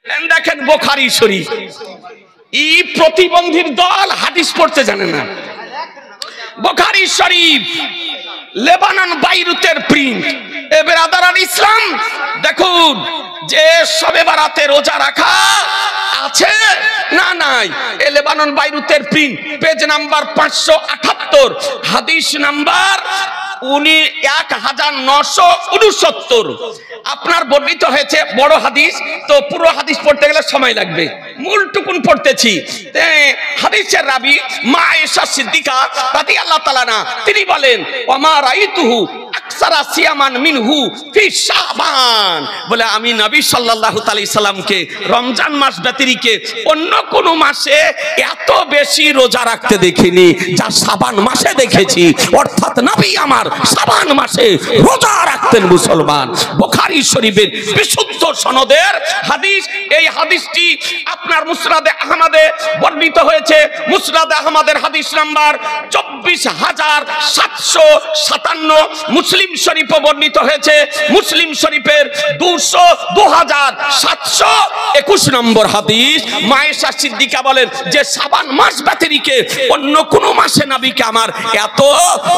দেখেন বুখারী শরীফ, এই প্রতিবন্ধীর দল হাদিস পড়তে জানে না। বুখারী শরীফ লেবানন বাইরুতের প্রিন্ট। এ বেরাদারান ইসলাম, দেখুন যে শবে বারাতে রোজা রাখা আছে না নাই, এ লেবানন বাইরুতের প্রিন্ট, পেজ নাম্বার 578, হাদিস নাম্বার 1969। আপনার বর্ণিত হয়েছে বড় হাদিস, তো পুরো হাদিস পড়তে গেলে সময় লাগবে, মূলটুকুন পড়তেছি। হাদিসের রাবি মা আয়েশা সিদ্দিকা রাদিয়াল্লাহু তাআলা আনহা, তিনি বলেন ওমা রাইতুহু আকসারা সিয়ামান মিনহু ফি শাবান, বলে আমি নবী সাল্লাল্লাহু আলাইহি সাল্লামকে রমজান মাস ব্যতিরেকে অন্য কোন মাসে এত বেশি রোজা রাখতে দেখিনি যা শাবান মাসে দেখেছি। অর্থাৎ নবী আমার শাবান মাসে রোজা রাখতেন। মুসলমান, বুখারী শরীফের বিশুদ্ধ সনদের হাদিস। এই হাদিসটি আপনার মুসনাদে আহমদে বর্ণিত হয়েছে। মুসনাদে আহমদের হাদিস নাম্বার 24757, মুসলিম শরীফে বর্ণিত হয়েছে। মুসলিম শরীফের 2721 নম্বর হাদিস। মা আয়েশা সিদ্দিকা বলেন যে শাবান মাস ব্যতিরেকে অন্য কোন মাসে নবীকে আমার এত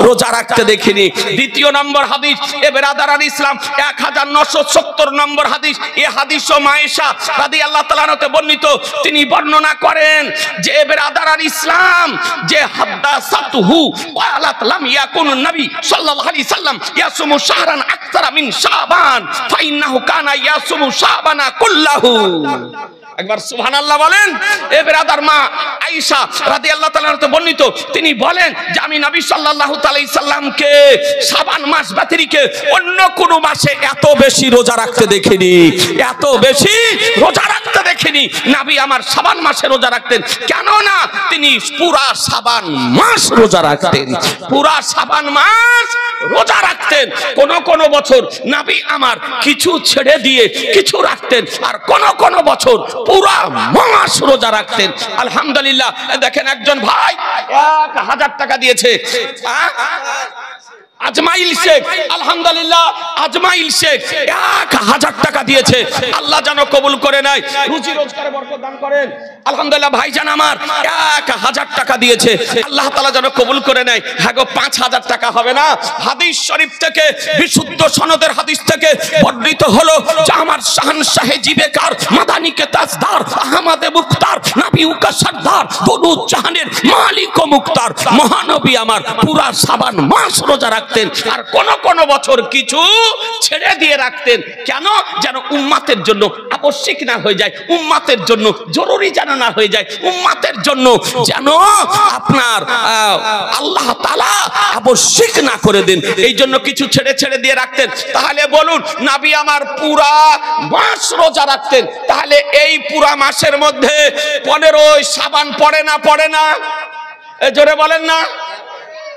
রোজা রাখতে দেখিনি। দ্বিতীয় নম্বর হাদিস, এ বেরাদারান ইসলাম 1970 নম্বর হাদিস। এই হাদিসও মা আয়েশা রাদিয়াল্লাহু তাআলা আনহা বর্ণিত। তিনি বর্ণনা করেন যে এ বেরাদারান ইসলাম, যে হাদাসাতুহু ওয়ালাত লাম ইয়াকুন নবী সাল্লাল্লাহু আলাইহি সাল্লাম ইয়াসুমু শাহরান আকসারা মিন শাবান ফাইন্নাহু কানা ইয়াসুমু শাবানা কুল্লাহু। একবার সুবহানাল্লাহ বলেন। এ বেরাদার মা আয়েশা রাদিয়াল্লাহু তাআলা আনহা বর্ণিত, তিনি বলেন যে আমি নবী সাল্লাল্লাহু আলাইহি সাল্লামকে শাবান মাস ব্যতিরেকে অন্য কোন মাসে এত বেশি রোজা রাখতে দেখিনি, এত বেশি রোজা রাখতে দেখিনি। নবী আমার শাবান মাসে রোজা রাখতেন, কেন না তিনি পুরা শাবান মাস রোজা রাখতেন, পুরা শাবান মাস রোজা রাখতেন। কোন কোন বছর নবী আমার কিছু ছেড়ে দিয়ে কিছু রাখতেন, আর কোন কোন বছর পুরা মাস রোজা রাখতেন। আলহামদুলিল্লাহ, দেখেন একজন ভাই 1000 টাকা দিয়েছে, আজমাইল শেখ। আলহামদুলিল্লাহ, আজমাইল শেখ 1000 টাকা দিয়েছে। আল্লাহ যেন কবুল করে নেয়, রুজি রোজগারে বরকত দান করেন। আলহামদুলিল্লাহ, ভাইজান আমার 1000 টাকা দিয়েছে, আল্লাহ তাআলা যেন কবুল করে নেয়। হ্যাঁ গো, 5000 টাকা হবে না? হাদিস শরীফ থেকে, বিশুদ্ধ সনদের হাদিস থেকে বর্ণিত হলো যে আমার শাহনশাহে জিবেকার, মাদানিকে তাজদার, আহমদে মুখতার, নবীউকা সরদার, দরুদ জাহানের মালিক ও মুখতার মহানবী আমার পুরা শাবান মাস রোজা রাখতেন, আর কোন কোন বছর কিছু ছেড়ে দিয়ে রাখতেন। কেন? যেন উম্মতের জন্য আবশ্যিক না হয়ে যায়, উম্মতের জন্য জরুরি যেন না হয়ে যায়, উম্মতের জন্য যেন আপনার আল্লাহ তাআলা আবশ্যিক না করে দেন, এই জন্য কিছু ছেড়ে ছেড়ে দিয়ে রাখতেন। তাহলে বলুন, নবী আমার পুরা মাস রোজা রাখতেন, তাহলে এই পুরা মাসের মধ্যে 15 শাবান পড়ে না? পড়ে না? জোরে বলেন না।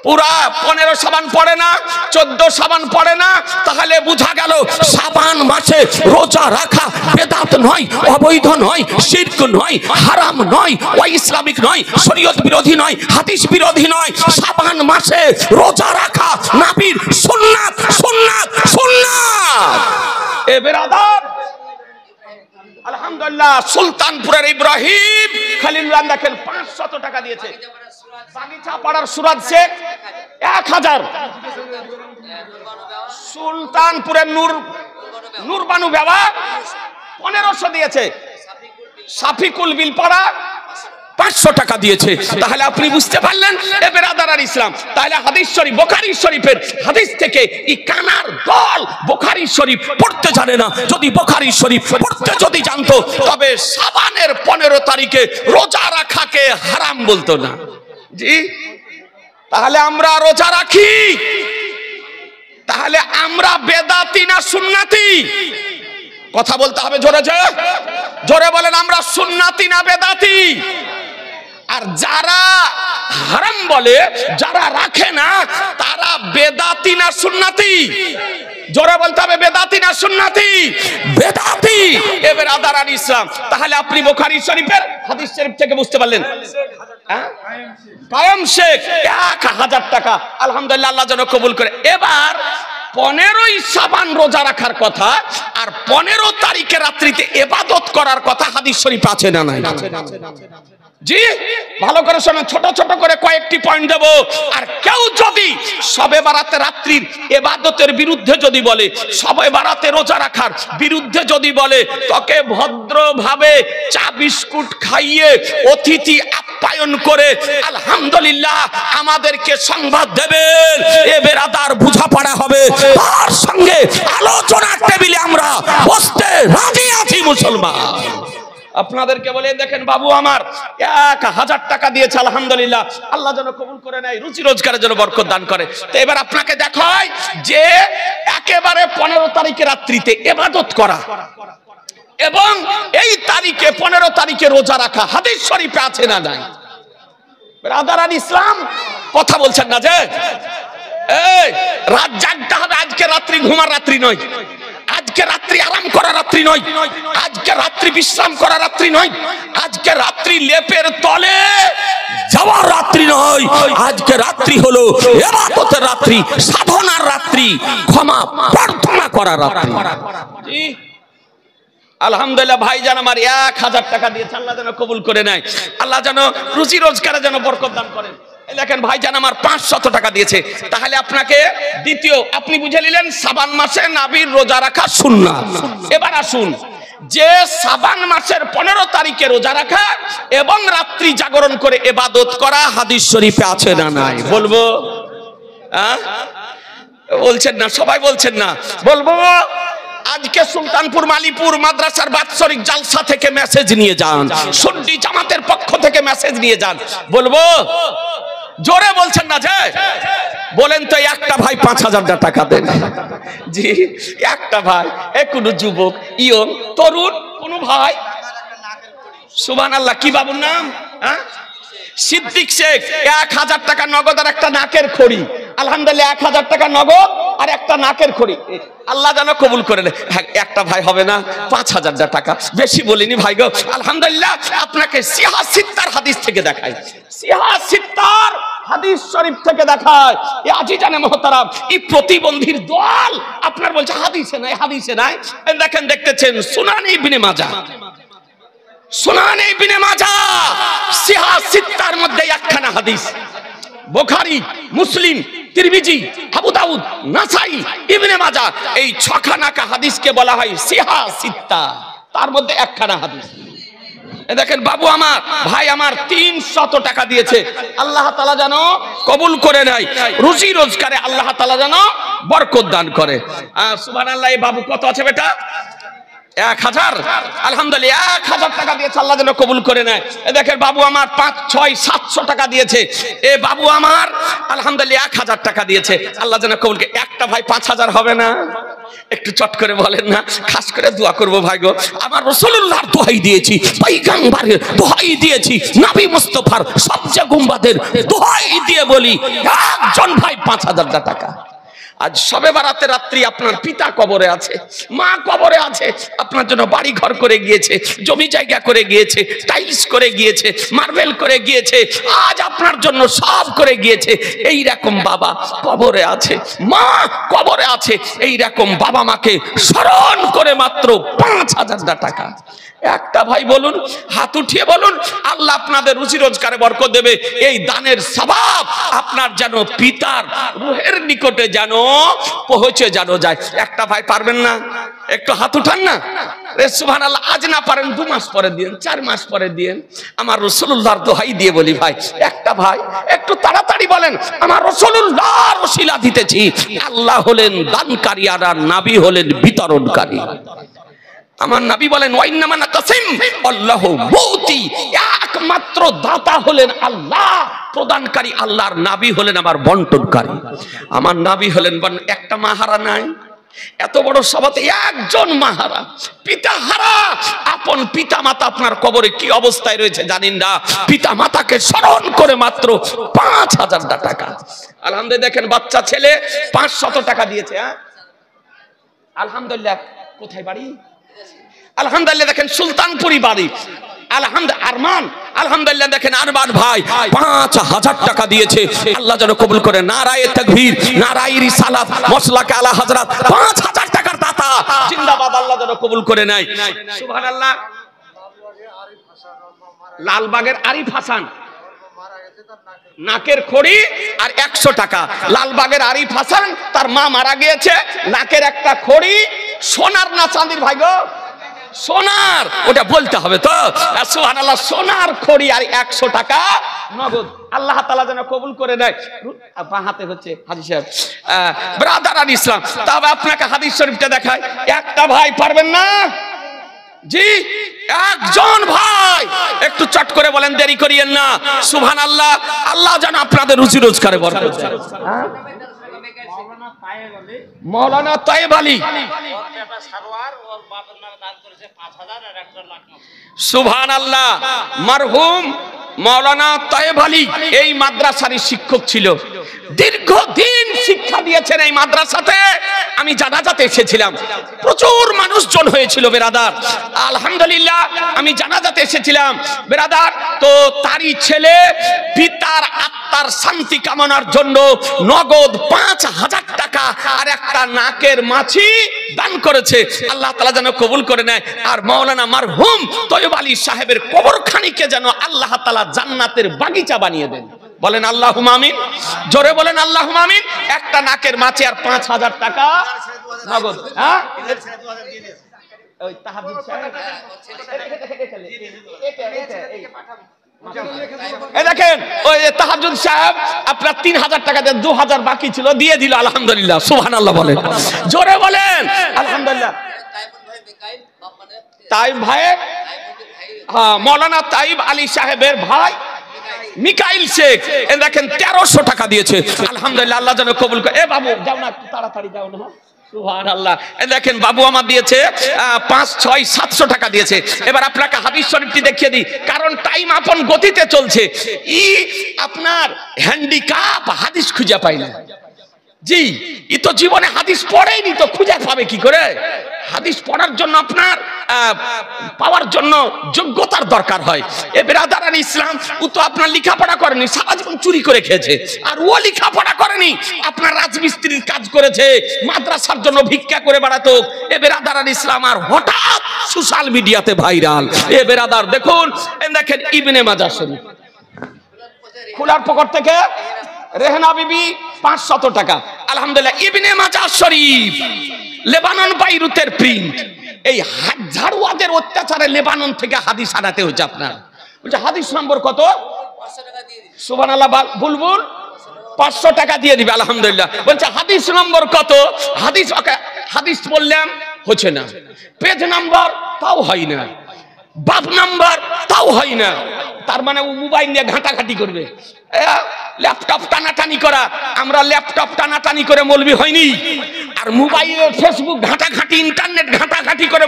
পুরা 15 শাবান পড়ে না? 14 শাবান পড়ে না? তাহলে বোঝা গেল শাবান মাসে রোজা রাখা বেদাত নয়, অবৈধ নয়, শিরক নয়, হারাম নয়, ইসলামিক নয়, শরীয়ত বিরোধী নয়, হাদিস বিরোধী নয়। শাবান মাসে রোজা রাখা নবীর সুন্নাত, সুন্নাত, সুন্নাত। এ বেরাদার, আলহামদুলিল্লাহ, সুলতানপুরের ইব্রাহিম খলিলুল্লাহ দেখেন 500 টাকা দিয়েছে। বাগিচা পাড়ার সুরাজ শেখ 1000, সুলতানপুরের নূরবানু বাবা 1500 দিয়েছে, সাফিকুল বিলপাড়া 500 টাকা দিয়েছে। তাহলে আপনি বুঝতে পারলেন এ বেরাদারান ইসলাম, তাহলে হাদিস শরীফ, বুখারী শরীফের হাদিস থেকে এই কানার দল বুখারী শরীফ পড়তে জানে না। যদি বুখারী শরীফ পড়তে যদি জানতো, তবে শাবানের 15 তারিখে রোজা রাখাকে হারাম বলতো না। জি, তাহলে আমরা রোজা রাখি, তাহলে আমরা বেদাতি না সুন্নাতি? কথা বলতে হবে জোরে জোরে, জোরে বলেন, আমরা সুন্নাতি না বেদাতি? আর যারা হারাম বলে, যারা রাখে না, তারা বেদাতি না সুন্নাতি? জোরে বলতে হবে, বেদাতি না সুন্নাতি? বেদাতি। এ বেরাদারান ইসলাম, তাহলে আপনি বুখারী শরীফের হাদিস শরীফ থেকে বুঝতে পারলেন। কায়েম শেখ 1000 টাকা, আলহামদুলিল্লাহ, আল্লাহ যেন কবুল করে। এবার 15ই শাবান রোজা রাখার কথা আর 15 তারিখে রাত্রিতে ইবাদত করার কথা হাদিস শরীফ আছে না নাই? জি, ভালো করে শোনেন, ছোট ছোট করে কয়েকটি পয়েন্ট দেব। আর কেউ যদি শবে বারাতে রাত্রির ইবাদতের বিরুদ্ধে যদি বলে, শবে বারাতে রোজা রাখার বিরুদ্ধে যদি বলে, তোকে ভদ্রভাবে চা বিস্কুট খাইয়ে অতিথি আপ্যায়ন করে আলহামদুলিল্লাহ আমাদেরকে সংবাদ দেবেন, এ বেরাদার বুঝাপড়া হবে, তার সঙ্গে আলোচনার টেবিলে আমরা বসতে রাজি আছি মুসলমান। আপনাদেরকে বলে দেখেন, বাবু আমার 1000 টাকা দিয়েছে, আলহামদুলিল্লাহ, আল্লাহ যেন কবুল করে নেয়, রুজি রোজগারের জন্য বরকত দান করে। তো এবার আপনাকে দেখায় যে একেবারে 15 তারিখে রাত্রিতে ইবাদত করা এবং এই তারিখে 15 তারিখে রোজা রাখা হাদিস শরীফে আছে না নাই? ব্রাদারান ইসলাম, কথা বলছেন না যে এই রাত জাগতে হবে, আজকে রাত্রি ঘুমার রাত্রি নয়, আজকে রাত্রি আরাম করা রাত্রি নয়, আজকে রাত্রি বিশ্রাম করা রাত্রি নয়, আজকে রাত্রি লেপের তলে যাওয়ার রাত্রি নয়, আজকে রাত্রি হলো ইবাদতের রাত্রি, সাধনার রাত্রি, ক্ষমা প্রার্থনা করার রাত্রি। আলহামদুলিল্লাহ ভাইজান আমার 1000 টাকা দিয়েছে, আল্লাহ যেন কবুল করে নেয়, আল্লাহ যেন রুজি রোজগারে যেন বরকত দান করেন। দেখেন ভাইজান আমার 500 টাকা দিয়েছে। তাহলে আপনাকে দ্বিতীয় আপনি বুঝে নিলেন শাবান মাসে নাবির রোজা রাখা সুন্নাত। এবার আসুন, যে শাবান মাসের 15 তারিখে রোজা রাখা এবং রাত্রি জাগরণ করে ইবাদত করা হাদিস শরীফে আছে না নাই? বলবো? বলছেন না, সবাই বলছেন না। বলবো, আজকে সুলতানপুর মালিপুর মাদ্রাসার বাৎসরিক জালসা থেকে মেসেজ নিয়ে যান, সুন্নি জামাতের পক্ষ থেকে মেসেজ নিয়ে যান। বলবো? জোরে বলছেন না যে? বলেন তো একটা ভাই 5000 টাকা দেন। জি, একটা ভাই, কোন যুবক, ইয়ং, তরুণ কোন ভাই, সুবহানাল্লাহ, কি বাবুর নাম? সিদ্দিক শেখ। 1000 টাকা নগদ আর একটা নাকের খড়ি। আলহামদুলিল্লাহ 1000 টাকা নগদ আর একটা নাকের খড়ি, আল্লাহ যেন কবুল করে নেয়। একটা ভাই হবে না, 5000 টাকা, বেশি বলিনি ভাই গো। আলহামদুলিল্লাহ আপনাকে সিহা সিত্তার হাদিস থেকে দেখাই, সিহা সিত্তার হাদিস শরীফ থেকে দেখায়। এই আজিজানে মুহতারাম, এই প্রতিবন্ধীর দল আপনার বলছে হাদিসে নাই, হাদিসে নাই। দেখেন, দেখতেছেন সুনান ইবনে মাজাহ, সুনান ইবনে মাজাহ সিহা সিত্তার মধ্যে একখানা হাদিস, বুখারী, মুসলিম, তিরমিজি, আবু দাউদ, নাসাই, ইবনে মাজাহ, এই 6খানা হাদিসকে বলা হয় সিহা সিত্তা, তার মধ্যে একখানা হাদিস। দেখেন বাবু আমার, ভাই আমার 300 টাকা দিয়েছে, আল্লাহ তাআলা যেন কবুল করে নেয়, রুজি রোজগারে আল্লাহ তাআলা যেন বরকত দান করে। সুবহানাল্লাহ। এই বাবু কত আছে বেটা? 1000। আলহামদুলিল্লাহ 1000 টাকা দিয়েছে, আল্লাহ যেন কবুল করে নেয়। দেখেন বাবু আমার 5, 6, 700 টাকা দিয়েছে। এ বাবু আমার আলহামদুলিল্লাহ 1000 টাকা দিয়েছে, আল্লাহ যেন কবুল করে। একটা ভাই 5000 হবে না? একটু চট করে বলেন না, খাস করে দোয়া করবো ভাই গো। আমার রাসূলুল্লাহর দোহাই দিয়েছি, পয়গম্বরের দোহাই দিয়েছি, নবী মুস্তাফার সবচেয়ে গুম্বাদের দোহাই দিয়ে বলি, একজন ভাই 5000 টাকা। আজ শবে বারাতে রাত্রি আপনার পিতা কবরে আছে, মা কবরে আছে, আপনার জন্য বাড়ি ঘর করে গিয়েছে, জমি জায়গা করে গিয়েছে, টাইলস করে গিয়েছে, মার্বেল করে গিয়েছে, আজ আপনার জন্য সব করে গিয়েছে। এই রকম বাবা কবরে আছে, মা কবরে আছে, এই রকম বাবা মাকে স্মরণ করে মাত্র 5000 টাকা। একটা ভাই বলুন, হাত উঠিয়ে বলুন, আল্লাহ আপনাদের রুজি রোজগারে বরকত দেবে। এই দানের সওয়াব আপনার যেন পিতার রূহের নিকটে যেন পৌঁছে যেন যায়। একটা ভাই পারবেন না? একটু হাত উঠান না। সুবহানাল্লাহ। আজ না পারেন 2 মাস পরে দিন, 4 মাস পরে দিন। আমার রাসূলুল্লাহর দোহাই দিয়ে বলি ভাই, একটা ভাই একটু তাড়াতাড়ি বলেন, আমার রাসূলুল্লাহর ওসিলা দিতেছি। আল্লাহ হলেন দানকারী আর নবী হলেন বিতরণকারী। আমার নবী বলেন ওয়াইন্নামা নাকাসিম আল্লাহু মুতি, একমাত্র দাতা হলেন আল্লাহ, প্রদানকারী আল্লাহর নবী হলেন আমার বন্টনকারী। আমার নবী হলেন একটা মাহারা নাই, এত বড় সভাতে একজন মাহারা, পিতা হারা। আপন পিতা মাতা আপনার কবরে কি অবস্থায় রয়েছে জানেন না? পিতা মাতাকে স্মরণ করে মাত্র 5000 টাকা। আলহামদুলিল্লাহ। দেখেন বাচ্চা ছেলে 500 টাকা দিয়েছে। আলহামদুলিল্লাহ। কোথায় বাড়ি? আলহামদুলিল্লাহ। দেখেন সুলতানপুরি বাড়ি। আলহামদুলিল্লাহ। আরমান আলহামদুলিল্লাহ দেখেন আরমান ভাই 5000 টাকা দিয়েছে, আল্লাহ যেন কবুল করে। নারায়ে তাকবীর, নারায়ে রিসালাত, মসলাকে আলা হযরত, 5000 টাকার দাতা জিন্দাবাদ, আল্লাহ যেন কবুল করে নেয়। সুবহানাল্লাহ। লালবাগের আরিফ হাসান নাকের খড়ি আর 100 টাকা। লালবাগের আরিফ হাসান তার মা মারা গিয়েছে, নাকের একটা খড়ি, সোনার না চাঁদির ভাই গো? সোনার, ওটা বলতে হবে তো। সুবহানাল্লাহ, সোনার খড়ি আর 100 টাকা নগদ, আল্লাহ তাআলা যেন কবুল করে নেয়। হাতে হচ্ছে হাজী সাহেব, ব্রাদার আল ইসলাম। তবে আপনাকে হাদিস শরীফটা দেখায়, একটা ভাই পারবেন না? জি, একজন ভাই একটু চট করে বলেন, দেরি করিয়েন না। সুবহানাল্লাহ, আল্লাহ যেন আপনাদের রুজি রোজগারে বরকত দেয়। মৌলানা তায়েব আলী, সুবহানাল্লাহ, মারহুম মৌলানা তায়েব আলী এই মাদ্রাসারই শিক্ষক ছিল, দীর্ঘদিন শিক্ষা দিয়েছেন এই মাদ্রাসাতে। আমি জানাজাতে এসেছিলাম, প্রচুর মানুষজন হয়েছিল বেরাদার। আলহামদুলিল্লাহ, আমি জানাজাতে এসেছিলাম বেরাদার। তো তারই ছেলে পিতার আত্মার শান্তি কামনার জন্য নগদ 5000 টাকা আর একটা নাকের মাছি দান করেছে, আল্লাহ তাআলা যেন কবুল করে নেয়। আর মাওলানা মারহুম তায়েব আলী সাহেবের কবরখানিকে যেন আল্লাহ তাআলা জান্নাতের বাগিচা বানিয়ে দেন। বলেন আল্লাহুম্মা আমিন, জোরে বলেন আল্লাহুম্মা আমিন। একটা নাকের মাছি আর 5000 টাকা নগদ। হ্যাঁ, ওই তাহাজ্জুদ সাহেব, এই দেখেন ওই তাহাজ্জুদ সাহেব আপনার 3000 টাকা দিয়ে 2000 বাকি ছিল, দিয়ে দিল, আলহামদুলিল্লাহ। সুবহানাল্লাহ বলেন, জোরে বলেন আলহামদুলিল্লাহ। তাইব ভাই, হ্যাঁ, মাওলানা তাইব আলী সাহেবের ভাই মিকাইল শেখ, দেখেন 1300 টাকা দিয়েছে, আলহামদুলিল্লাহ, আল্লাহ যেন কবুল করে। এ বাবু যাও না, তাড়াতাড়ি যাও না। সুবহানাল্লাহ, দেখেন বাবু আমার দিয়েছে 5, 6, 700 টাকা দিয়েছে। এবার আপনাকে হাদিস শরীফটি দেখিয়ে দিই, কারণ টাইম আপন গতিতে চলছে। আপনার হ্যান্ডিক্যাপ হাদিস খুঁজে পাই না। জি, ই তো জীবনে হাদিস পড়েইনি, তো খুঁজে পাবে কি করে? হাদিস পড়ার জন্য আপনার পাওয়ার জন্য যোগ্যতার দরকার হয়। এ ব্রাদার আল ইসলাম, ও তো আপনার লেখাপড়া করেনি, সারা জীবন চুরি করে খেয়েছে। আর ও লেখাপড়া করেনি, আপনার রাজমিস্ত্রির কাজ করেছে, মাদ্রাসার জন্য ভিক্ষা করে বেড়াতো। এ ব্রাদার আল ইসলাম আর হঠাৎ সোশ্যাল মিডিয়াতে ভাইরাল। এ ব্রাদার দেখুন, দেখেন ইবনে মাজাহ শরীফ, খোলার পকেট থেকে রেহনা বিবি 500 টাকা, আলহামদুলিল্লাহ। ইবনে মাজাহ শরীফ, লেবানন বাইরুতের প্রিন্ট। এই ঝাড়ুয়াদের অত্যাচারে লেবানন থেকে হাদিস আনাতে হচ্ছে আপনার। বলছে হাদিস নম্বর কত? সুবহানাল্লাহ, বুলবুল 500 টাকা দিয়ে দিবে, আলহামদুলিল্লাহ। বলছে হাদিস নম্বর কত? হাদিস বললাম হচ্ছে না, পেজ নাম্বার তাও হয় না, বাপ নাম্বার তাও হয় না। তার মানে ও মোবাইল নিয়ে ঘাটাঘাটি করবে, ল্যাপটপ টানাটানি করা। আমরা ল্যাপটপ টানাটানি করে মৌলবি হয়নি, আর মোবাইলে ফেসবুক ঘাটাঘাটি, ইন্টারনেট ঘাটাঘাটি করে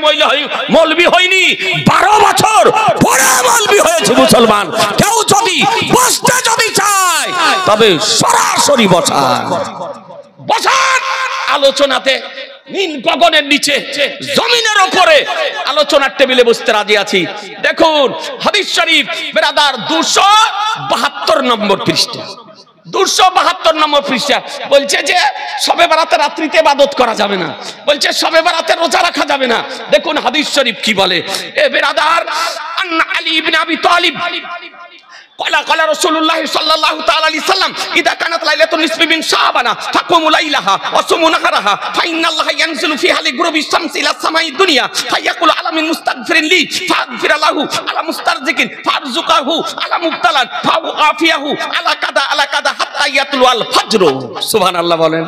মৌলবি হয়নি। 12 বছর পরে মৌলবি হয়েছে মুসলমান। কেউ যদি বসতে যদি চায় তবে সরাসরি বসান আলোচনাতে, নীল গগনের নিচে জমিনের উপরে আলোচনার টেবিলে বসতে রাজি আছি। দেখুন হাদিস শরীফ বেরাদার 272 নম্বর পৃষ্ঠা, 272 নম্বর পৃষ্ঠা বলছে যে শবে বরাতে রাত্রিতে ইবাদত করা যাবে না, বলছে শবে বরাতে রোজা রাখা যাবে না। দেখুন হাদিস শরীফ কি বলে। এ বেরাদার, আন্না আলী ইবনে আবি তালিব قال رسول الله صلى الله تعالى عليه وسلم اذا كانت ليله النصف من شعبان فقوموا ليلها وصوموا نهارها فان الله ينزل فيها لغروب الشمس الى السماء الدنيا فيقول على من مستغفر لي فاغفر له على مسترزق فارزقه على مبتلا فاعافيه على كذا حتى يطلع الفجر। سبحان الله বলেন,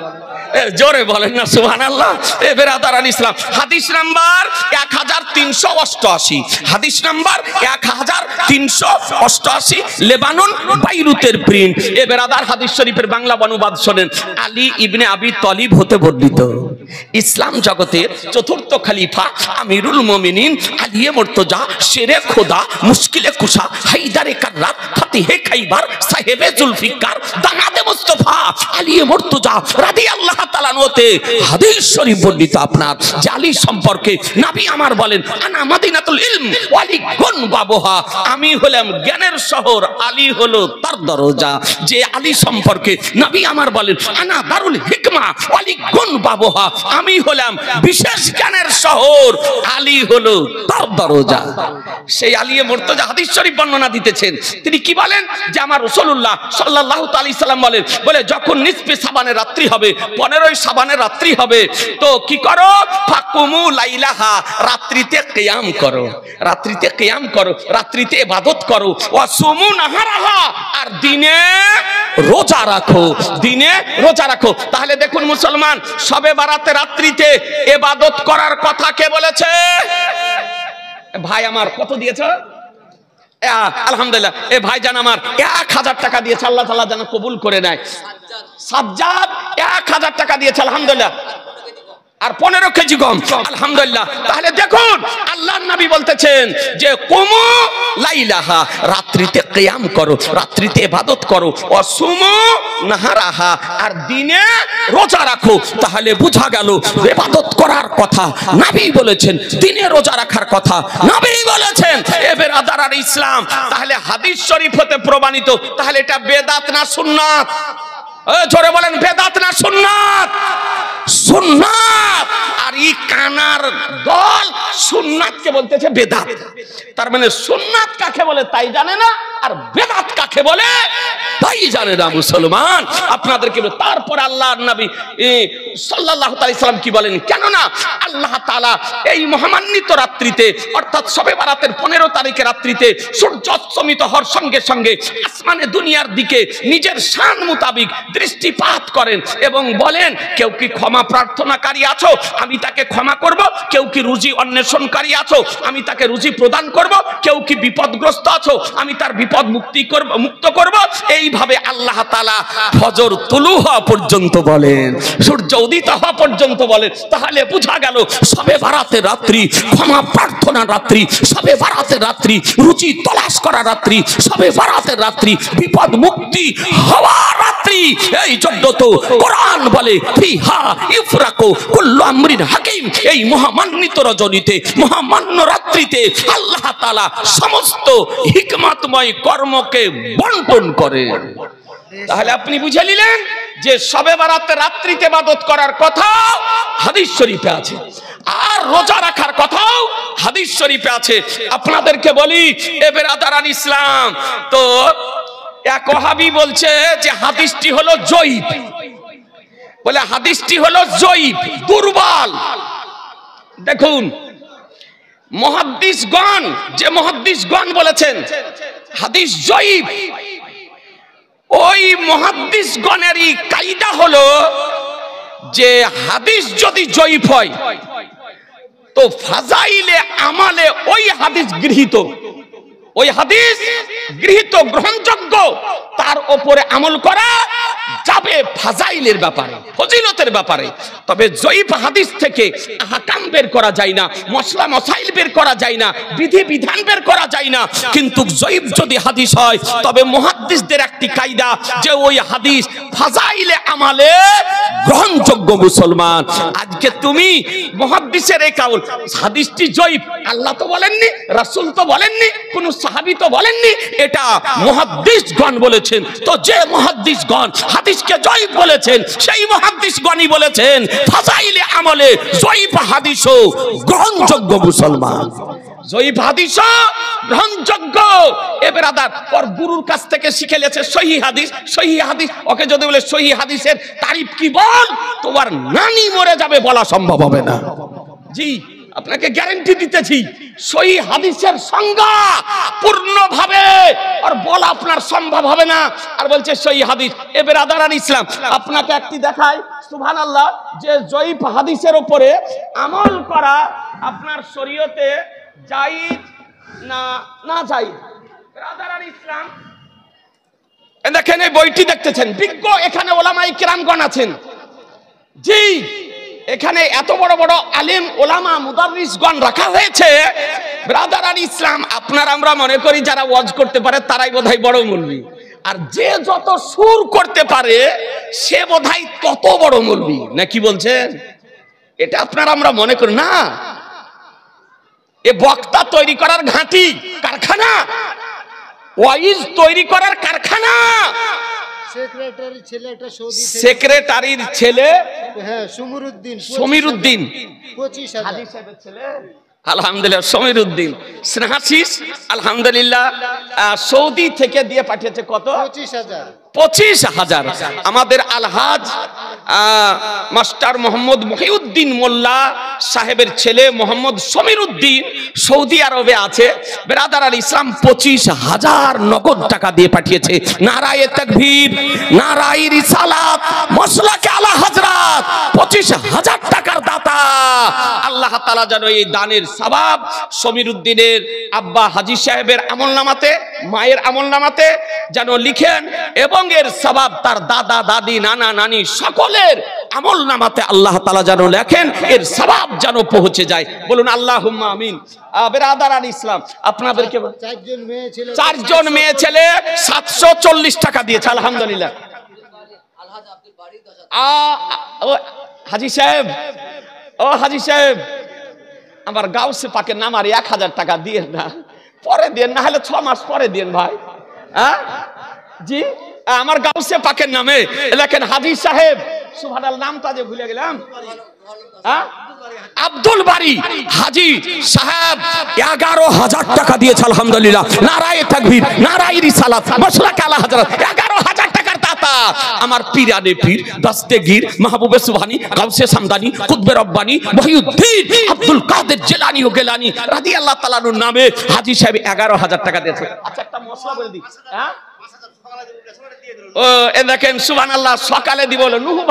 জোরে বলেন না সুবহানাল্লাহ। এ বেরাদার আল ইসলাম, হাদিস নাম্বার 1388, হাদিস নাম্বার 1388, লেবানন বাইরুতের প্রিন্ট। এ বেরাদার হাদিস শরীফের বাংলা অনুবাদ শোনেন। আলী ইবনে আবি তালিব হতে বর্ণিত, ইসলাম জগতের চতুর্থ খলিফা আমিরুল মুমিনিন আলিয়ে মুর্তজা শেরে খোদা মুশকিলে কুশা হায়দারে কাররাত ফাতিহে খাইবার সাহেবে জুলফিকার দামাদে মুস্তাফা আলিয়ে মুর্তজা রাদিয়াল্লাহু তাআলা আনহুতে হাদিস শরীফ বর্ণিত আপনার যে আলী সম্পর্কে নবী আমার বলেন আনা মাদিনাতুল ইলম ওয়ালি গুন বাবুহা, আমি হলাম জ্ঞানের শহর, আলী হলো তার দরজা। যে আলী সম্পর্কে নবী আমার বলেন আনা দারুল হিকমা ওয়ালি গুন বাবুহা, আমি হলাম বিশেষ জ্ঞানের শহর, আলী হলো তার দরজা। সেই আলী মুর্তজা হাদিস শরীফ বর্ণনা দিতেছেন, তিনি কি বলেন যে আমার রাসূলুল্লাহ সাল্লাল্লাহু আলাইহি সাল্লাম বলে যখন নিসফে শাবানের রাত্রি হবে, 15ই শাবানের রাত্রি হবে, তো কি করো ফাকুমু লাইলাহা, রাত্রিতে কিয়াম করো, রাত্রিতে কিয়াম করো, রাত্রিতে ইবাদত করো, ওয়া সুমু নাহারাহা, আর দিনে রোজা রাখো, দিনে রোজা রাখো। তাহলে দেখুন মুসলমান, শবে বারাতে রাত্রিতে ইবাদত করার কথা কে বলেছে? ভাই আমার কত দিয়েছে? আলহামদুলিল্লাহ, এ ভাইজান আমার 1000 টাকা দিয়েছে, আল্লাহ তাআলা যেন কবুল করে নেয়। সাজ্জাদ 1000 টাকা দিয়েছে, আলহামদুলিল্লাহ, আর 15 কেজি কম, আলহামদুলিল্লাহ। তাহলে দেখুন আল্লাহর নবী বলতেছেন যে কুমু লাইলাহা, রাত্রিতে কিয়াম করো, রাত্রিতে ইবাদত করো, ওয়াসুমু নাহারাহা, আর দিনে রোজা রাখো। তাহলে বোঝা গেল ইবাদত করার কথা নবী বলেছেন, দিনে রোজা রাখার কথা নবী বলেছেন। এ বেরাদার ইসলাম, তাহলে হাদিস শরীফ হতে প্রমাণিত, তাহলে এটা বেদাত না সুন্নাত? জোরে বলেন, বেদাত না সুন্নাত? সুন্নাত। আর এই কানার দল সুন্নাতকে বলতেছে বেদাত। তার মানে সুন্নাত কাকে বলে তাই জানে না, আর বেদাত কাকে বলে তাই জানে না মুসলমান। আপনাদেরকে তারপর আল্লাহর নবী সাল্লাল্লাহু আলাইহি সাল্লাম কি বলেন? কেননা আল্লাহ তাআলা এই মহামান্বিত রাত্রিতে, অর্থাৎ শবে বারাতের 15 তারিখের রাত্রিতে সূর্য অস্তমিত হওয়ার সঙ্গে সঙ্গে আসমানে দুনিয়ার দিকে নিজের শান মোতাবিক দৃষ্টিপাত করেন এবং বলেন, কেউ কি ক্ষমা প্রার্থনাকারী আছো, আমি তাকে ক্ষমা করব। কেউ কি রুজি অন্বেষণকারী আছো, আমি তাকে রুজি প্রদান করব। কেউ কি বিপদগ্রস্ত আছো, আমি তার বিপদ মুক্ত করব। এইভাবে আল্লাহ তাআলা ফজর তুলু হওয়া পর্যন্ত বলেন, সূর্য উদিত হওয়া পর্যন্ত বলেন। তাহলে বোঝা গেল শবে বারাতের রাত্রি ক্ষমা প্রার্থনার রাত্রি, শবে বারাতের রাত্রি রুচি তলাশ করা রাত্রি, শবে বারাতের রাত্রি বিপদ মুক্তি হওয়ার রাত্রি। এই জন্য তো কোরআন বলে ফিহা ইফরাকু কুল্লু আমরিন হাকিম, এই মহামান্বিত রজনীতে, মহামান্য রাত্রিতে আল্লাহ তাআলা সমস্ত হিকমতময় কর্মকে বন্টন করে। তাহলে আপনি বুঝে নিলেন যে শবে বারাতের রাত্রিতে ইবাদত করার কথা হাদিস শরীফে আছে, আর রোজা রাখার কথাও হাদিস শরীফে আছে। আপনাদেরকে বলি এ বেরাদারান ইসলাম, তো এক ওয়াহাবি বলছে যে হাদিসটি হলো জয়ীফ, বলে হাদিসটি হলো জয়ীফ, দুর্বল। দেখুন মুহাদ্দিসগণ, যে মুহাদ্দিসগণ বলেছেন হাদিস জয়ীফ, ওই মুহাদ্দিসগণেরই কায়দা হলো যে হাদিস যদি জয়ীফ হয় তো ফাজাইলে আমালে ওই হাদিস গৃহীত, ওই হাদিস গৃহীত গ্রহণযোগ্য, তার উপরে আমল করা যাবে ফাজাইলের ব্যাপারে, ফজিলতের ব্যাপারে। তবে জয়ীফ হাদিস থেকে আহকাম বের করা যায় না, মশলা মসাইল বের করা যায় না, বিধি বিধান বের করা যায় না। কিন্তু জয়ীফ যদি হাদিস হয় তবে মুহাদ্দিসদের একটি কায়দা যে ওই হাদিস ফাজাইলে আমালে গ্রহণযোগ্য। মুসলমান, আজকে তুমি মুহাদ্দিসের এই কাউল, হাদিসটি জয়ীফ, আল্লাহ তো বলেননি, রাসূল তো বলেননি, কোন সাহাবী তো বলেননি, এটা মুহাদ্দিসগণ বলেছেন। তো যে মুহাদ্দিসগণ হাদিসকে জয়ীফ বলেছেন, সেই মুহাদ্দিসগণই বলেছেন ফাজাইলে আমলে জয়ীফ হাদিসও গ্রহণযোগ্য। মুসলমান, জয়ীফ হাদিসও গ্রহণযোগ্য। এ বেরাদার, ওর গুরুর কাছ থেকে শিখে লেছে সহিহ হাদিস, সহিহ হাদিস। ওকে যদি বলে সহিহ হাদিসের তারিফ কি বল, তোমার নানি মরে যাবে, বলা সম্ভব হবে না। জি, আপনাকে গ্যারান্টি দিতেছি, সহিহ হাদিসের সংজ্ঞা পূর্ণভাবে আর বলা আপনার সম্ভব হবে না। আর বলছে সহিহ হাদিস। এ বেরাদারান ইসলাম, আপনাকে একটি দেখাই, সুবহানাল্লাহ, যে জয়ীফ হাদিসের উপরে আমল করা আপনার শরীয়তে জায়েজ না না জায়েজ। বেরাদারান ইসলাম, দেখেন এই বইটি দেখতেছেন, বিজ্ঞ এখানে ওলামায়ে কিরামগণ আছেন। জি, এখানে এত বড় বড় আলেম ওলামা মুদাররিসগণ রাখা হয়েছে। ব্রাদারান ইসলাম, আপনার আমরা মনে করি যারা ওয়াজ করতে পারে তারাই বোধহয় বড় মুলবি, আর যে যত সুর করতে পারে সে বোধহয় তত বড় মৌলবি না, কি বলছেন? এটা আপনারা আমরা মনে করি না, এ বক্তা তৈরি করার ঘাঁটি কারখানা, ওয়াইজ তৈরি করার কারখানা। সেক্রেটারির ছেলে একটা সৌদি, সেক্রেটারির ছেলে, হ্যাঁ সমীর উদ্দিন 25,000 হাজী সাহেবের ছেলে, আলহামদুলিল্লাহ সমীর উদ্দিন স্নেহাশিস, আলহামদুলিল্লাহ সৌদি থেকে দিয়ে পাঠিয়েছে কত? 25,000। আমাদের আলহাজ মাস্টার মোহাম্মদ মহিউদ্দিন মোল্লা সাহেবের ছেলে মোহাম্মদ সমীর উদ্দিন সৌদি আরবে আছে, বেরাদার আল ইসলাম 25,000 নগদ টাকা দিয়ে পাঠিয়েছে। নারায়ে তাকবীর, নারায়ে রিসালাত, মাসলাকে আলা হযরত, 25,000 টাকার দাতা। আল্লাহ তাআলা যেন এই দানের সওয়াব সমীর উদ্দিনের আব্বা হাজী সাহেবের আমলনামাতে, মায়ের আমলনামাতে যেন লিখেন, এবং এর সওয়াব তার দাদা দাদি নানা নানি সকলের আমলনামাতে আল্লাহ তাআলা যেন লেখেন, এর সওয়াব যেন পৌঁছে যায়। বলুন আল্লাহুম্মা আমিন। বেরাদার আল ইসলাম, আপনাদেরকে 4জন মেয়ে ছেলে 740 টাকা দিয়েছে, আলহামদুলিল্লাহ। হাজী সাহেব, ও হাজী সাহেব, আমার গাউসে পাকের নাম আর 1000 টাকা দিয়ে না, পরে দেন, না হলে 6 মাস পরে দেন ভাই। হ্যাঁ জি, আমার গাউসে পাকের নামে লেখেন হাজী সাহেব, সুবহানাল্লাহ, নামটা যে ভুলে গেলাম, আব্দুল বারী হাজী সাহেব 11,000 টাকা দিয়েছে, আলহামদুলিল্লাহ। নারায়ে তাকবীর, নারায়ে রিসালাত, মাসলাকে আলা হযরত, 11,000 টাকার দাতা। আমার পীরানে পীর, দস্তগীর, মাহবুবে সুবহানী, গাউসে সামদানি, কুতবে রব্বানী, মহিউদ্দিন আব্দুল কাদের জিলানী ও গেলানী রাদিয়াল্লাহু তাআলা আনহুর নামে হাজী সাহেব 11,000 টাকা দিয়েছে। আচ্ছা, একটা মশলা বলে দিই, হ্যাঁ ও এ দেখেন সুবহানাল্লাহ, সকালে দিব বলে নুহু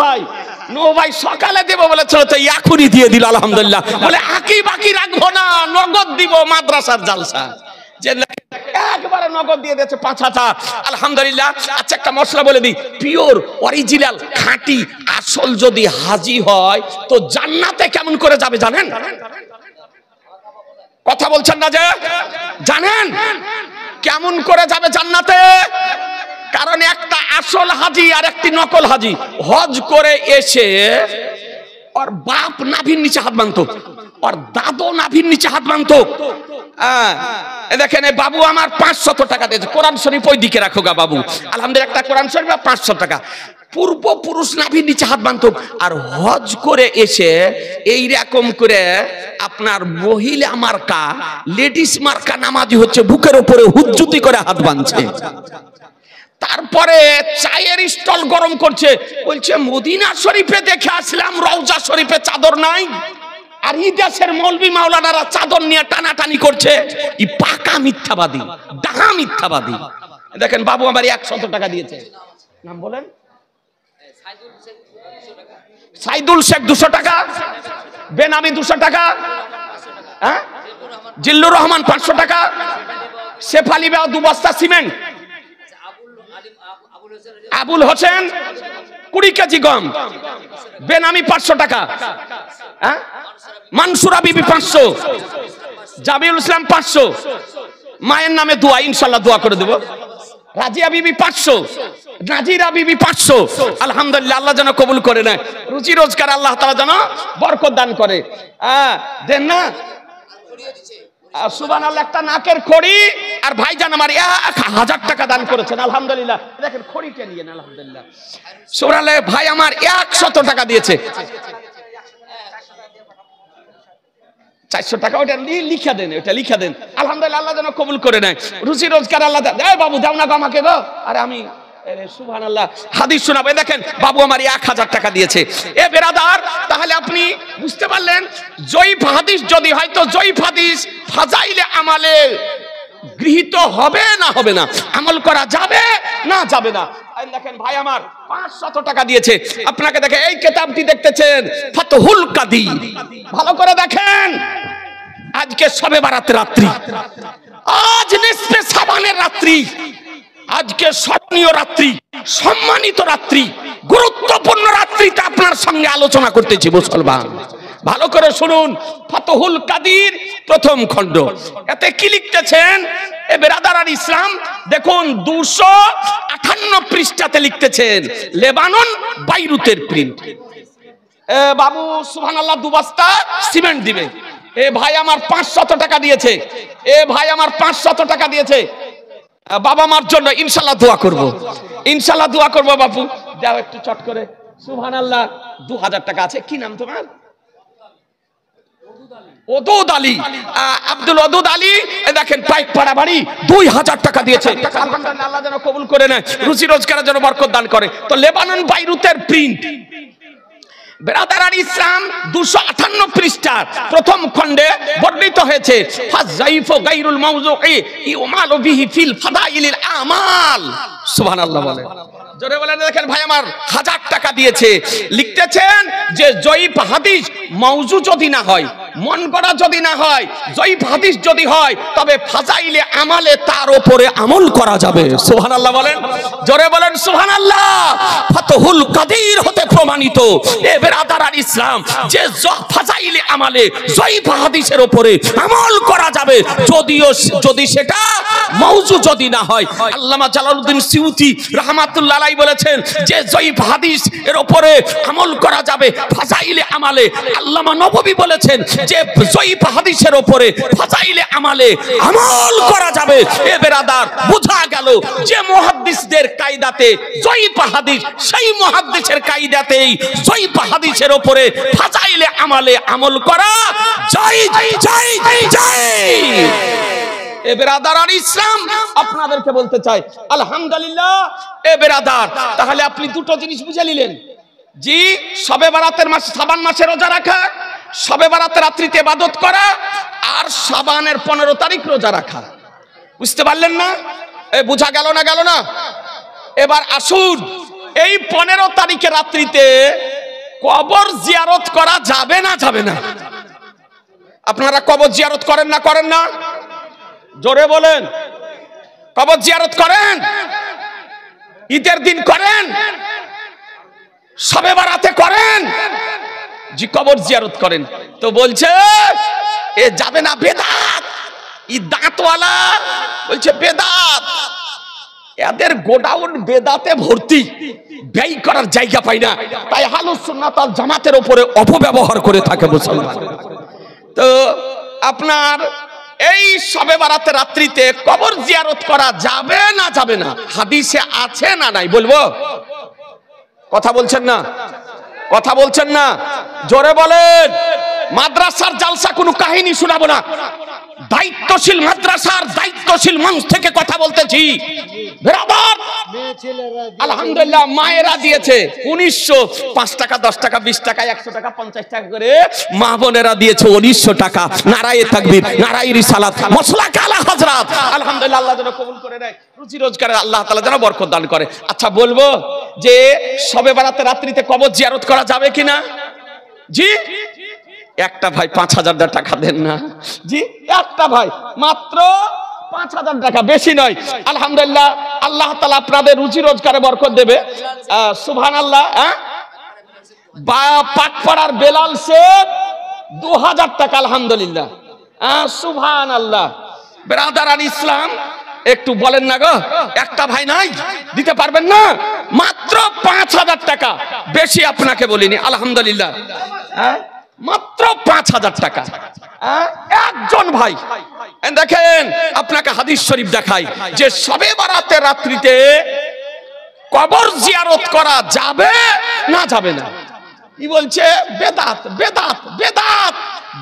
ভাই সকালে দেব বলেছিল, তো এখনই দিয়ে দিল, আলহামদুলিল্লাহ। বলে আকি বাকি রাখবো না, নগদ দিব, মাদ্রাসার জালসা, যে একবারে নগদ দিয়ে দিয়েছে 5,000, আলহামদুলিল্লাহ। আচ্ছা, একটা মশলা বলে দিই, পিওর অরিজিনাল খাঁটি আসল যদি হাজী হয় তো জান্নাতে কেমন করে যাবে জানেন? কথা বলছেন না যে? জানেন কেমন করে যাবে জান্নাতে? কারণ একটা আসল হাজী আর একটি নকল হাজী হজ করে এসে ওর বাপ নাভির নিচে হাত বাঁধতো, ওর দাদু নাভির নিচে হাত বাঁধতো। দেখেন, বাবু আমার 500 টাকা দিয়েছে, কোরআন শরীফ ওই দিকে রাখো গা বাবু, আলহামদুলিল্লাহ, একটা কোরআন শরীফ 500 টাকা। পূর্বপুরুষ নাভির নিচে হাত বাঁধতো, আর হজ করে এসে এই রকম করে আপনার মহিলা মার্কা, লেডিস মার্কা নামাজি হচ্ছে, বুকের উপরে হুজ্জুতি করে হাত বাঁধছে। তারপরে চায়ের স্টল গরম করছে, বলছে মদিনা শরীফে দেখে আসলাম রওজা শরীফে চাদর নাই, আর এই দেশের মৌলবি মাওলানারা চাদর নিয়ে টানাটানি করছে। এই পাকা মিথ্যাবাদী, ডাহা মিথ্যাবাদী। দেখেন, বাবু আমার 100 টাকা দিয়েছে, নাম বলেন, সাইদুল শেখ 200 টাকা, বেনামি 200 টাকা, হ্যাঁ জিল্লুর রহমান 500 টাকা, শেফালি বেও 2 বস্তা সিমেন্ট, আবুল হোসেন 20 কেজি গম, বেনামি 500 টাকা, মানসুরা বিবি 500, জাবিউল ইসলাম 500, মায়ের নামে দোয়া, ইনশাআল্লাহ দোয়া করে দেব, রাজিয়া বিবি 500, নাজিরা বিবি 500, আলহামদুলিল্লাহ, আল্লাহ যেন কবুল করে নেয়, রুজি রোজগার আল্লাহ তাআলা যেন বরকত দান করে। দেন না সুবহানাল্লাহ, একটা নাকের খড়ি, আর ভাইজান আমার 1,000 টাকা দান করেছেন, আলহামদুলিল্লাহ। দেখেন খড়িটা নিয়ে নেন, আলহামদুলিল্লাহ, সুবহানাল্লাহ। ভাই আমার 100 টাকা দিয়েছে, 400 টাকা, ওটা লিখে দেন, ওটা লিখে দেন, আলহামদুলিল্লাহ, আল্লাহ যেন কবুল করে নেয়, রুজি রোজগার আল্লাহ। বাবু দাও না গো আমাকে গো, আরে আমি সুবহানাল্লাহ হাদিস শোনাবো। দেখেন, বাবু আমার 1000 টাকা দিয়েছে। এ বেরাদার, তাহলে আপনি বুঝতে পারলেন, জয়ীফ হাদিস যদি হয় তো জয়ীফ হাদিস ফাজাইলে আমালে গৃহীত হবে না হবে না, আমল করা যাবে না যাবে না। দেখেন ভাই আমার 500 টাকা দিয়েছে আপনাকে। দেখেন এই কিতাবটি দেখতেছেন, ফাতহুল কাদির, ভালো করে দেখেন। আজকে শবে বারাতের রাত্রি, আজ নিসফে শাবানের রাত্রি, আজকে স্মরণীয় রাত্রি, সম্মানিত রাত্রি, গুরুত্বপূর্ণ রাত্রিতে আপনার সঙ্গে আলোচনা করতেছি মুসলমান, ভালো করে শুনুন। ফাতহুল কাদির প্রথম খণ্ড, এতে কি লিখতেছেন? এ বেরাদার আর ইসলাম দেখুন 258 পৃষ্ঠাতে লিখতেছেন লেবানন বাইরুতের প্রিন্ট। বাবু সুবহানাল্লাহ 2 বস্তা সিমেন্ট দিবে। এ ভাই আমার 500 টাকা দিয়েছে, এ ভাই আমার 500 টাকা দিয়েছে, বাবা মার জন্য ইনশাআল্লাহ দোয়া করব, ইনশাআল্লাহ দোয়া করব। বাপু দাও একটু চট করে। সুবহানাল্লাহ 2000 টাকা আছে। কি নাম তোমার? ওদুদ আলী, আব্দুল ওদুদ আলী। দেখেন পাইকপাড়া বাড়ি 2000 টাকা দিয়েছে। আলহামদুলিল্লাহ, আল্লাহ যেন কবুল করে নেয়, রুজি রোজগারের জন্য বরকত দান করে। তো লেবানন বাইরুতের প্রিন্ট বেরাদার আর ইসলাম 258 পৃষ্ঠার প্রথম খণ্ডে বর্ণিত হয়েছে ফাযাইফু গায়রুল মাওযুই ইউমালু বিহি ফিল ফাদাইলিল আমাল। সুবহানাল্লাহ বলে, জোরে বলেন। দেখেন ভাই আমার 1000 টাকা দিয়েছে, লিখতেছেন যে জয়ীফ হাদিস মাওযু যদি না হয়, মন গড়া যদি না হয়, জয়ীফ হাদিস যদি হয়, তবে ফাজাইলে আমালে তার উপরে আমল করা যাবে। সুবহানাল্লাহ বলেন, জোরে বলেন সুবহানাল্লাহ। ফাতহুল কাদির হতে প্রমাণিত এ বেরাদার আর ইসলাম যে ফাজাইলে আমালে জয়ীফ হাদিসের উপরে আমল করা যাবে, যদিও যদি সেটা মাওযু যদি না হয়। আল্লামা জালালউদ্দিন সিউতি রাহমাতুল্লাহ আলাইহি বলেছেন যে জয়ীফ হাদিস এর উপরে আমল করা যাবে ফাজাইলে আমালে। আল্লামা নববী বলেছেন যে জয়ীফ হাদিসের উপরে ফাজাইলে আমালে আমল করা যাবে। এ বেরাদার বোঝা গেল যে মুহাদ্দিসদের কায়দাতে জয়ীফ হাদিস, সেই মুহাদ্দিসের কায়দাতেই জয়ীফ হাদিসের উপরে ফাজাইলে আমালে আমল করা জায়েজ জায়েজ জায়েজ। এ বেরাদার আর ইসলাম আপনাদেরকে বলতে চাই আলহামদুলিল্লাহ। এ বেরাদার, তাহলে আপনি দুটো জিনিস বুঝে নিলেন, জি শবে বারাতের মাস শাবান মাসে রোজা রাখা, শবে বারাতের রাত্রিতে ইবাদত করা, আর শাবানের 15 তারিখ রোজা রাখা। বুঝতে পারলেন না? এ বুঝা গেল না? গেল না? এবার আসুন, এই 15 তারিখের রাত্রিতে কবর জিয়ারত করা যাবে না যাবে না? আপনারা কবর জিয়ারত করেন না করেন না? জোরে বলেন। কবর জিয়ারত করেন? ঈদের দিন করেন? শবে বারাতে করেন? জি কবর জিয়ারত করেন। তো বলছে এ যাবে না, বেদাত। ই দাঁতওয়ালা বলছে বেদাত। এদের গোডাউন বেদাতে ভর্তি, ব্যয় করার জায়গা পায় না, তাই আহলুস সুন্নাত ওয়াল জামাতের উপরে অপব্যবহার করে থাকে মুসলমান। তো আপনার এই শবে বারাতের রাত্রিতে কবর জিয়ারত করা যাবে না যাবে না? হাদিসে আছে না নাই? বলবো? কথা বলছেন না? কথা বলছেন না? জোরে বলেন। মাদ্রাসার জালসা কোনো কাহিনী শোনাবো না, দায়িত্বশীল মাদ্রাসার দায়িত্বশীল মঞ্চ থেকে কথা বলতেছি। বেরাদার আলহামদুলিল্লাহ মায়েরা দিয়েছে 1900, 5 টাকা 10 টাকা 20 টাকা 100 টাকা 50 টাকা করে মা বোনেরা দিয়েছে 1900 টাকা। নারায়ে তাকবীর, নারায়ে রিসালাত, মসলা কালা হযরত। আলহামদুলিল্লাহ, আল্লাহ যেন কবুল করে নেয়, রুজি রোজগারে আল্লাহ তাআলা যেন বরকত দান করে। আচ্ছা বলবো যে শবে বারাতের রাত্রিতে কবর জিয়ারত করা যাবে কিনা? জি একটা ভাই 5000 টাকা দেন না? জি একটা ভাই মাত্র 5000 টাকা, বেশি নয়। আলহামদুলিল্লাহ, আল্লাহ তাআলা আপনাদের রুজি রোজগারে বরকত দেবে। সুবহানাল্লাহ। পাটপাড়ার বেলাল শেখ 2000 টাকা। আলহামদুলিল্লাহ, সুবহানাল্লাহ। বেরাদার আর ইসলাম একটু বলেন না গো, একটা ভাই নাই দিতে পারবেন না? মাত্র 5000 টাকা, বেশি আপনাকে বলিনি। আলহামদুলিল্লাহ, মাত্র 5000 টাকা একজন ভাই। দেখেন আপনাকে হাদিস শরীফ দেখাই যে শবে বারাতের রাত্রিতে কবর জিয়ারত করা যাবে না যাবে না? কি বলছে? বেদাত বেদাত বেদাত,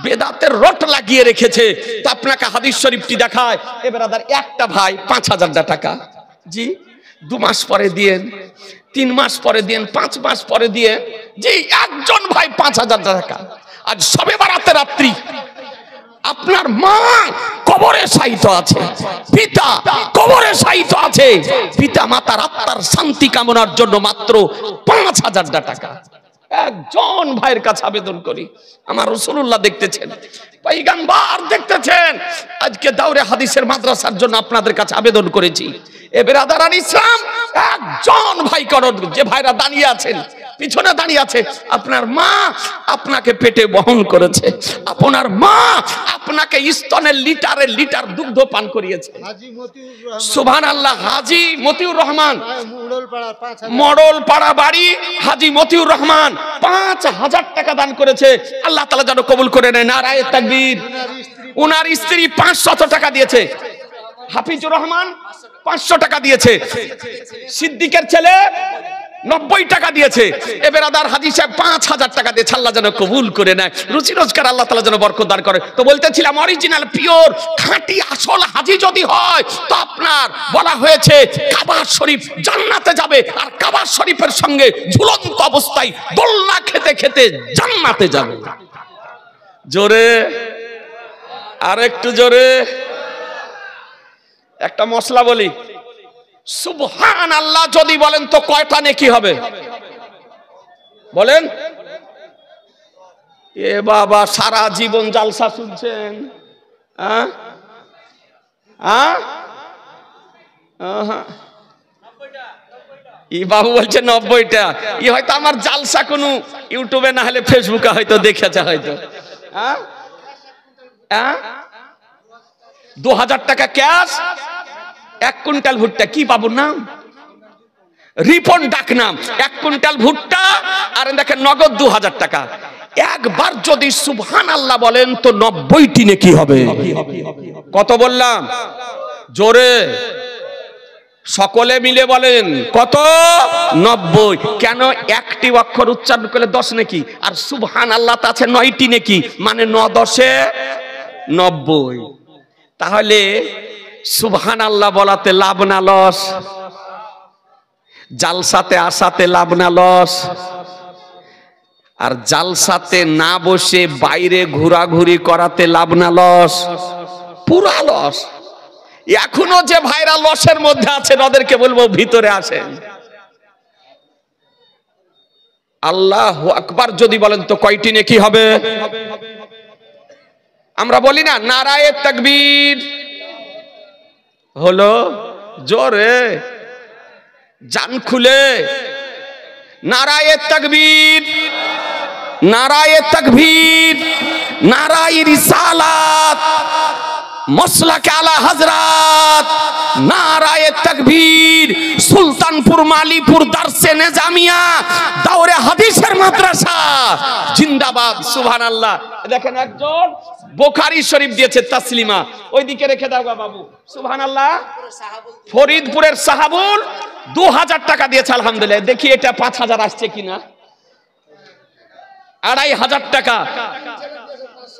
বেদাতের রট লাগিয়ে রেখেছে। তো আপনাকে হাদিস শরীফটি দেখায়। এ ব্রাদার, একটা ভাই 5000 টাকা, জি 2 মাস পরে দিয়েন, 3 মাস পরে দিয়েন, 5 মাস পরে দিয়ে, জি একজন ভাই 5000 টাকা। আজ শবে বারাতের রাত্রি আপনার মা কবরে শায়িত আছে, পিতা কবরে শায়িত আছে, পিতা মাতার আত্মার শান্তি কামনার জন্য মাত্র 5000 টাকা। একজন ভাইয়ের কাছে আবেদন করি, আমার রাসূলুল্লাহ দেখতেছেন, পয়গম্বর দেখতেছেন, আজকে দাওরে হাদিসের মাদ্রাসার জন্য আপনাদের কাছে আবেদন করেছি। এ বেরাদারান ইসলাম, একজন ভাই করুন, যে ভাইরা দাঁড়িয়ে আছেন পিছনে দাঁড়িয়ে আছে, আপনার মা আপনাকে পেটে বহন করেছে, আপনার মা আপনাকে স্তনের লিটারে লিটার দুগ্ধ পান করিয়েছে। হাজী মতিউর রহমান, সুবহানাল্লাহ। হাজী মতিউর রহমান, মোড়লপাড়া 5,000, মডলপাড়া বাড়ি, হাজী মতিউর রহমান 5,000 টাকা দান করেছে। আল্লাহ তাআলা যেন কবুল করে নেয়। নারায়ে তাকবীর। ওনার স্ত্রী 500 টাকা দিয়েছে। হাফিজুর রহমান 500 টাকা দিয়েছে। সিদ্দিকের ছেলে 90 টাকা দিয়েছে। এ বেরাদার হাজী সাহেব 5,000 টাকা দিয়েছে। আল্লাহ যেন কবুল করে নেয়, রুচি রোজগার আল্লাহ তাআলা যেন বরকত দান করে। তো বলতেছিলাম, অরিজিনাল পিওর খাঁটি আসল হাজী যদি হয় তো আপনার বলা হয়েছে কাবা শরীফ জান্নাতে যাবে, আর কাবা শরীফের সঙ্গে ঝুলন্ত অবস্থায় দোলনা খেতে খেতে জান্নাতে যাবে। জোরে, আর একটু জোরে। একটা মশলা বলি, সুবহানাল্লাহ যদি বলেন তো কয়টা নেকি হবে বলেন? এ বাবা, সারা জীবন জালসা শুনছেন, ই বাবু বলছে 90টা। ই হয়তো আমার জালসা কোনো ইউটিউবে না হলে ফেসবুকে হয়তো দেখেছে হয়তো। 2000 টাকা ক্যাশ, 1 কুইন্টাল ভুট্টা। কি বাবুর নাম? রিপন ডাক নাম। 1 কুইন্টাল ভুট্টা আর দেখেন নগদ 2000 টাকা। একবার যদি সুবহানাল্লাহ বলেন তো 90টি নেকি হবে। কত বললাম? জোরে সকলে মিলে বলেন কত? 90। কেন? একটি অক্ষর উচ্চারণ করলে 10 নেকি, আর সুবহানাল্লাহ তা আছে 9টি নেকি, মানে 9 10 90। তাহলে সুবহানাল্লাহ বলাতে লাভ না লস? জালসাতে আসাতে লাভ না লস? আর জালসাতে না বসে বাইরে ঘোরাঘুরি করাতে লাভ না লস? পুরা লস। এখনো যে ভাইরা লসের মধ্যে আছেন ওদেরকে বলবো ভিতরে আসেন। আল্লাহু আকবার যদি বলেন তো কয়টি নেকি হবে? আমরা বলি না নারায়ে তাকবীর হলো? জোরে জান খুলে নারায়ে তাকবীর, নারায়ে তাকবীর, নারায়ে রিসালাত, মসলাকে আলা হযরত, নারায়ে তাকবীর, সুলতানপুর মালিপুর দারসে নিজামিয়া দাওরে হাদিসের মাদ্রাসা জিন্দাবাদ। সুবহানাল্লাহ। দেখেন একজন বুখারী শরীফ দিয়েছে তাসলিমা, ওইদিকে রেখে দাও বাবু। সুবহানাল্লাহ। ফরিদপুরের সাহাবুল 2000 টাকা দিয়েছে। আলহামদুলিল্লাহ। দেখি এটা 5000 আসছে কিনা। 2500 টাকা।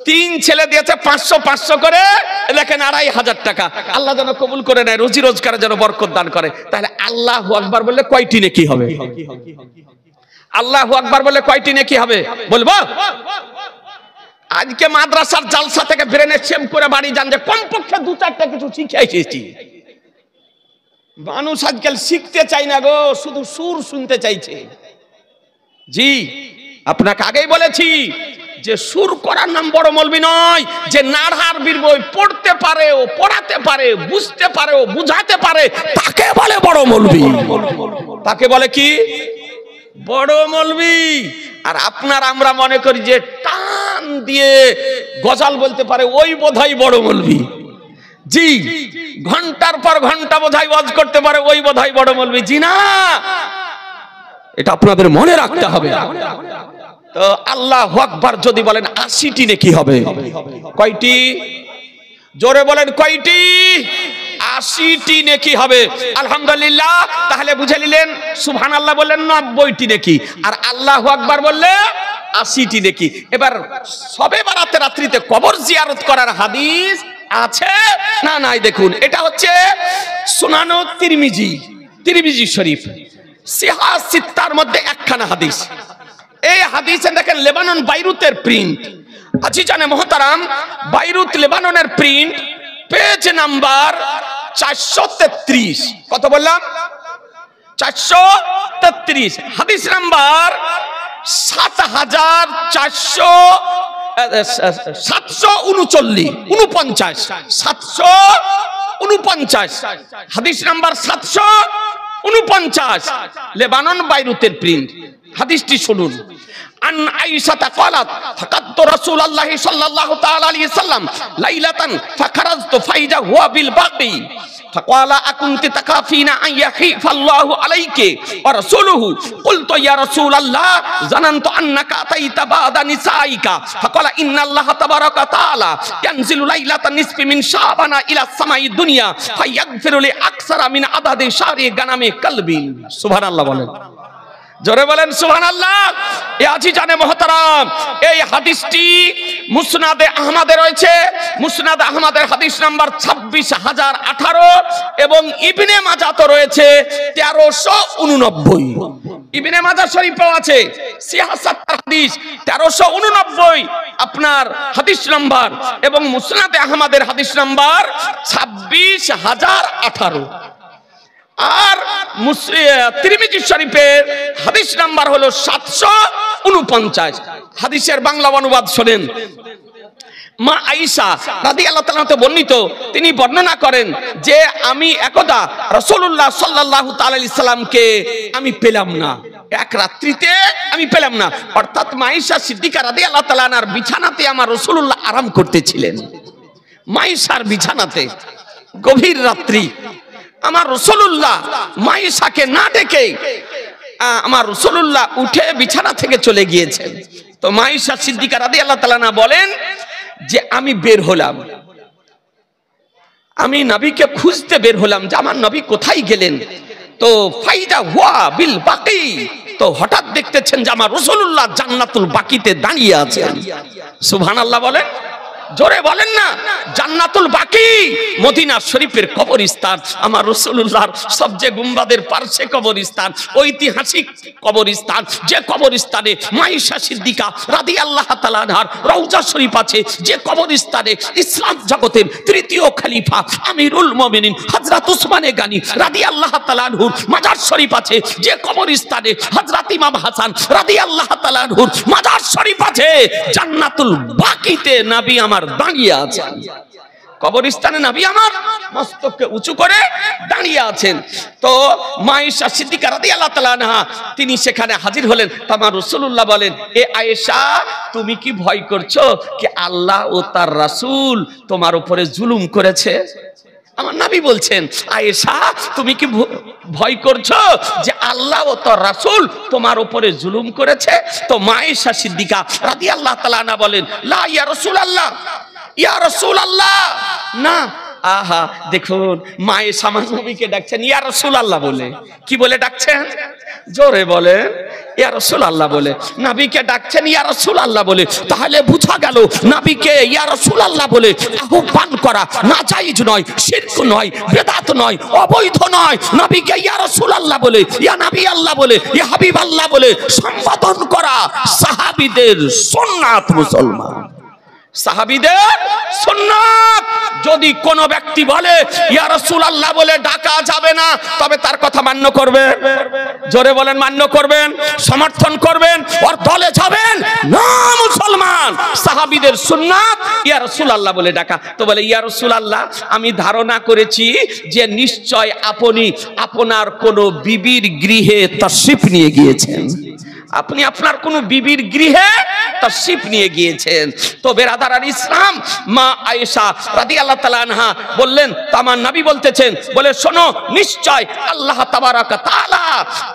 3 ছেলে দিয়েছে 500 500 করে। দেখেন 2500 টাকা। আল্লাহ যেন কবুল করে নেয়, রুজি রোজগারে যেন বরকত দান করে। তাহলে আল্লাহু আকবার বললে কয়টি নেকি হবে? আল্লাহু আকবার বললে কয়টি নেকি হবে বলবো? আজকে মাদ্রাসার জালসা থেকে ব্রেনে সেম করে বাড়ি যান যে কমপক্ষে 2-4টা কিছু শিখে এসেছি। মানুষ আজকাল শিখতে চাই না গো, শুধু সুর শুনতে চাইছে। জি, আপনাকে আগেই বলেছি যে সুর করার নাম বড় মৌলবি নয়। যে নাড়ার বীর বই পড়তে পারে, ও পড়াতে পারে, বুঝতে পারে, ও বুঝাতে পারে, তাকে বলে বড় মৌলবি। তাকে বলে কি? বড় মৌলবি। আর আপনার আমরা মনে করি যে টান দিয়ে গজাল বলতে পারে ওই বোধহয় বড় মৌলবি। জি, ঘন্টার পর ঘন্টা বোধহয় ওয়াজ করতে পারে ওই বোধহয় বড় মৌলবি। জি না, এটা আপনাদের মনে রাখতে হবে। তো আল্লাহু আকবার যদি বলেন 80টি নেকি হবে। কয়টি? জোরে বলেন কয়টি? 80টি নেকি হবে। আলহামদুলিল্লাহ। তাহলে বুঝে নিলেন সুবহানাল্লাহ বললেন 90টি নেকি, আর আল্লাহু আকবার বললে 80টি নেকি। এবার শবে বারাতে রাত্রিতে কবর জিয়ারত করার হাদিস আছে না নাই দেখুন। এটা হচ্ছে সুনান তিরমিজি শরীফ, সিহা সিত্তার মধ্যে একখানা হাদিস। এই হাদিসে দেখেন লেবানন বাইরুতের প্রিন্ট। আজিজানে মুহতারাম, বাইরুত লেবাননের প্রিন্ট, পেজ নাম্বার 433। কত বললাম? 433। হাদিস নাম্বার 749। হাদিস নাম্বার 49 লেবানন বাইরুতের প্রিন্ট। হাদিসটি শুনুন। আন আয়েশা قالت فقدت رسول الله صلى الله تعالى عليه وسلم ليلة فخرجت فإذا هو بالباقي فقال أكنت تخافين أن يخيف الله عليك ورسوله قلت يا رسول الله ظننت أنك أتيت بعد نسائك فقال إن الله تبارك وتعالى ينزل ليلة النصف من شعبان إلى السماء الدنيا فيغفر لأكثر من عدد شعر غنم كلب سبحان الله বলেন জোরে বলেন সুবহানাল্লাহ। এই আজিজানে মুহতারাম, এই হাদিসটি মুসনাদে আহমদে রয়েছে। মুসনাদে আহমদের হাদিস নাম্বার 26018 এবং ইবনে মাজাহতে রয়েছে 1389। ইবনে মাজাহ শরীফেও আছে 76 হাদিস 1389 আপনার হাদিস নাম্বার, এবং মুসনাদে আহমদের হাদিস নাম্বার 26018। আর তিরমিজি শরীফের হাদিস নাম্বার হলো 749। হাদিসের বাংলা অনুবাদ শুনেন। মা আয়েশা রাদিয়াল্লাহু তাআলা হতে বর্ণিত, তিনি বর্ণনা করেন যে আমি একদা রাসূলুল্লাহ সাল্লাল্লাহু তাআলা আলাইহি সাল্লামকে আমি পেলাম না, এক রাত্রিতে আমি পেলাম না। অর্থাৎ মা আয়েশা সিদ্দিকা রাদিয়াল্লাহু তাআলা আনহার বিছানাতে আমার রাসূলুল্লাহ আরাম করতেছিলেন। মা আয়েশার বিছানাতে গভীর রাত্রি আমার রাসূলুল্লাহ মা আয়েশাকে না ডেকে আমার রাসূলুল্লাহ উঠে বিছানা থেকে চলে গিয়েছেন। তো মা আয়েশা সিদ্দিকা রাদিয়াল্লাহু তাআলা আনহা বলেন যে আমি বের হলাম, আমি নবীকে খুঁজতে বের হলাম যে আমার নবী কোথায় গেলেন। তো ফাইদা হুয়া বিল বাকি, তো হঠাৎ দেখতেছেন যে আমার রাসূলুল্লাহ জান্নাতুল বাকিতে দাঁড়িয়ে আছেন। সুবহানাল্লাহ বলেন, জোরে বলেন না। জান্নাতুল বাকি মদিনা শরীফের কবরস্থান, আমার রাসূলুল্লাহর সবচেয়ে গুম্বাদের পার্শ্বে কবরস্থান, ঐতিহাসিক কবরস্থান, যে কবরস্থানে মা আয়েশা সিদ্দিকা রাদিয়াল্লাহু তাআলা আনহার রওজা শরীফ আছে, যে কবরস্থানে ইসলাম জগতের তৃতীয় খলিফা আমিরুল মুমিনিন হযরত উসমান গনি রাদিয়াল্লাহু তাআলা আনহুর মাজার শরীফ আছে, যে কবরস্থানে হযরত ইমাম হাসান রাদিয়াল্লাহু তাআলা আনহুর মাজার শরীফ আছে, জান্নাতুল বাকিতে নবী আমার দাঁড়িয়ে আছেন। কবরস্থানে নবী আমার মস্তককে উঁচু করে দাঁড়িয়ে আছেন। তো মা আয়েশা সিদ্দিকা রাদিয়াল্লাহু তাআলা আনহা তিনি সেখানে হাজির হলেন। তো আমার রাসূলুল্লাহ বলেন, এ আয়েশা তুমি কি ভয় করছো কি আল্লাহ ও তার রাসূল তোমার উপরে জুলুম করেছে? আমার নবী বলছেন, আয়েশা তুমি কি ভয় করছো যে আল্লাহ ও তার রাসূল তোমার উপরে জুলুম করেছে? তো মা আয়েশা সিদ্দিকা রাদিয়াল্লাহু তাআলা আনহা বলেন, লা ইয়া রাসূলুল্লাহ, ইয়া রাসূলুল্লাহ না। আহা দেখুন, মা আয়েশা আমার নবীকে ডাকছেন ইয়া রাসূলুল্লাহ বলে। কি বলে ডাকছেন? জোরে বলে, ইয়া রাসূলুল্লাহ বলে। নবীকে ডাকছেন ইয়া রাসূলুল্লাহ বলে। তাহলে বোঝা গেল নবীকে ইয়া রাসূলুল্লাহ বলে আহ্বান করা নাজায়েজ নয়, শিরক নয়, বিদআত নয়, অবৈধ নয়। নবীকে ইয়া রাসূলুল্লাহ বলে, ইয়া নবী আল্লাহ বলে, ইয়া হাবিব আল্লাহ বলে সম্বোধন করা সাহাবীদের সুন্নাত। মুসলমান সাহাবীদের সুন্নাত। যদি কোন ব্যক্তি বলে ইয়া রাসূলুল্লাহ বলে ডাকা যাবে না, তবে তার কথা মান্য করবে? জোরে বলেন, মান্য করবেন, সমর্থন করবেন, ওর দলে যাবেন না? মুসলমান সাহাবীদের সুন্নাত ইয়া রাসূলুল্লাহ বলে ডাকা। তো বলে ইয়া রাসূলুল্লাহ আমি ধারণা করেছি যে নিশ্চয় আপনি আপনার কোন বিবির গৃহে তাশরিফ নিয়ে গিয়েছেন, আপনি আপনার কোন বিবির গৃহে তাশরিফ নিয়ে গিয়েছেন। তো বেরাদারান ইসলাম, মা আয়েশা রাদিয়াল্লাহু তাআলা আনহা বললেন, আমার নবী বলতেছেন, বলে শোনো নিশ্চয় আল্লাহ তাবারাক তাআলা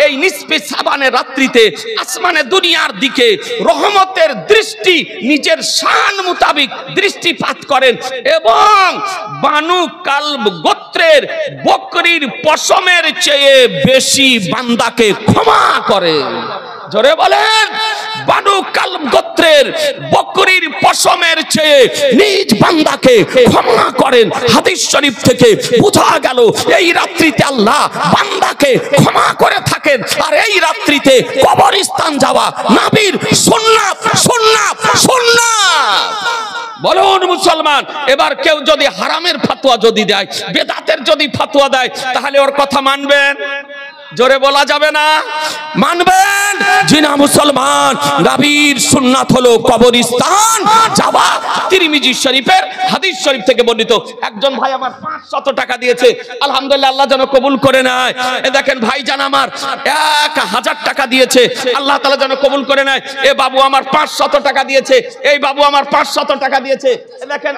এই নিসফে শাবানের রাত্রিতে আসমানে দুনিয়ার দিকে রহমতের দৃষ্টি নিজের শান মোতাবেক দৃষ্টিপাত করেন এবং বানু কালব গোত্রের বকরির পশমের চেয়ে বেশি বান্দাকে ক্ষমা করেন। জোরে বলেন, বানু কালব গোত্রের বকরির পশমের চেয়ে নিজ বান্দাকে ক্ষমা করেন। হাদিস শরীফ থেকে বোঝা গেল এই রাত্রিতে আল্লাহ বান্দাকে ক্ষমা করে থাকেন। আর এই রাত্রিতে কবরস্থান যাওয়া নবীর সুন্নাত, সুন্নাত, সুন্নাত। বলুন মুসলমান, এবার কেউ যদি হারামের ফতোয়া যদি দেয়, বেদাতের যদি ফতোয়া দেয়, তাহলে ওর কথা মানবেন? জোরে বলা যাবে না, মানবেন? জিনা মুসলমান, নবীর সুন্নাত হলো কবরস্থান যাওয়া। তিরমিজি শরীফের হাদিস শরীফ থেকে বর্ণিত। একজন ভাই আমার 500 টাকা দিয়েছে, আলহামদুলিল্লাহ, আল্লাহ যেন কবুল করে নেয়। এ দেখেন ভাইজান আমার 1000 টাকা দিয়েছে, আল্লাহ তাআলা যেন কবুল করে নেয়। এ বাবু আমার 500 টাকা দিয়েছে, এই বাবু আমার 500 টাকা দিয়েছে। এ দেখেন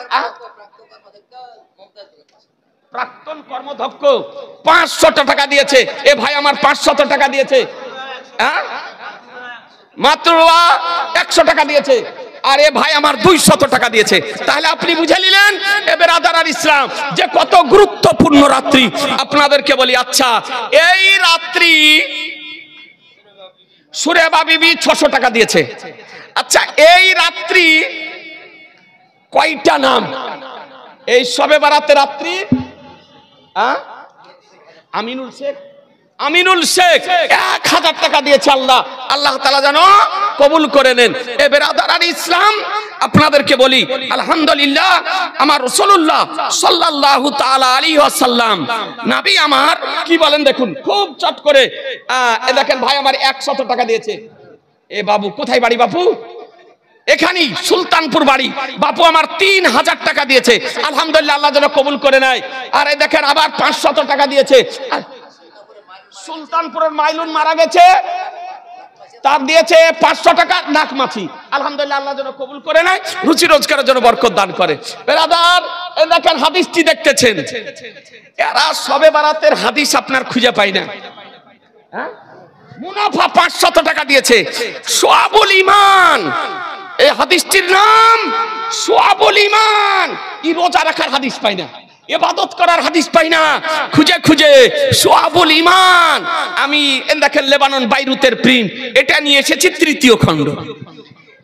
প্রাক্তন কর্মধ্যক্ষ 500 টাকা দিয়েছে, এ ভাই আমার 500 টাকা দিয়েছে। মাত্র 100 টাকা দিয়েছে, আর এ ভাই আমার 200 টাকা দিয়েছে। তাহলে আপনি বুঝে নিলেন এ বেরাদার আর ইসলাম যে কত গুরুত্বপূর্ণ রাত্রি। আপনাদেরকে বলি, আচ্ছা এই রাত্রি সুরেবা বিবি 600 টাকা দিয়েছে। আচ্ছা এই রাত্রি কয়টা নাম? এই শবে বারাতে রাত্রি আমিনুল শেখ, আমিনুল শেখ 1000 টাকা দিয়েছে। আল্লাহ, আল্লাহ তাআলা যেন কবুল করে নেন। এ বেরাদার ইসলাম আপনাদেরকে বলি, আলহামদুলিল্লাহ, আমার রাসূলুল্লাহ সাল্লাল্লাহু তাআলা আলাইহি ওয়াসাল্লাম নবী আমার কি বলেন দেখুন, খুব চট করে। এ দেখেন ভাই আমার 100 টাকা দিয়েছে। এ বাবু কোথায় বাড়ি বাপু? এখানেই সুলতানপুর বাড়ি। বাপু আমার 3000 টাকা দিয়েছে, আলহামদুলিল্লাহ, আল্লাহ যেন কবুল করে নেয়। আর এই দেখেন আবার 500 টাকা দিয়েছে। সুলতানপুরের মাইলুন মারা গেছে, তার দিয়েছে 500 টাকা নাকমাছি, আলহামদুলিল্লাহ, আল্লাহ যেন কবুল করে নেয়, রুচি রোজগারের জন্য বরকত দান করে। বেরাদার এই দেখেন হাদিসটি দেখতেছেন, এরা সবে বারাতের হাদিস আপনার খুঁজে পায় না। মুনাফা 500 টাকা দিয়েছে। সোয়াবুল ঈমান, এই হাদিসটির নাম সোয়াবুল ঈমান। এই রোজা রাখার হাদিস পাই না, ইবাদত করার হাদিস পাই না, খুঁজে খুঁজে সোয়াবুল ঈমান। আমি দেখেন লেবানন বাইরুতের প্রিন্ট, এটা নিয়ে এসেছি 3য় খণ্ড।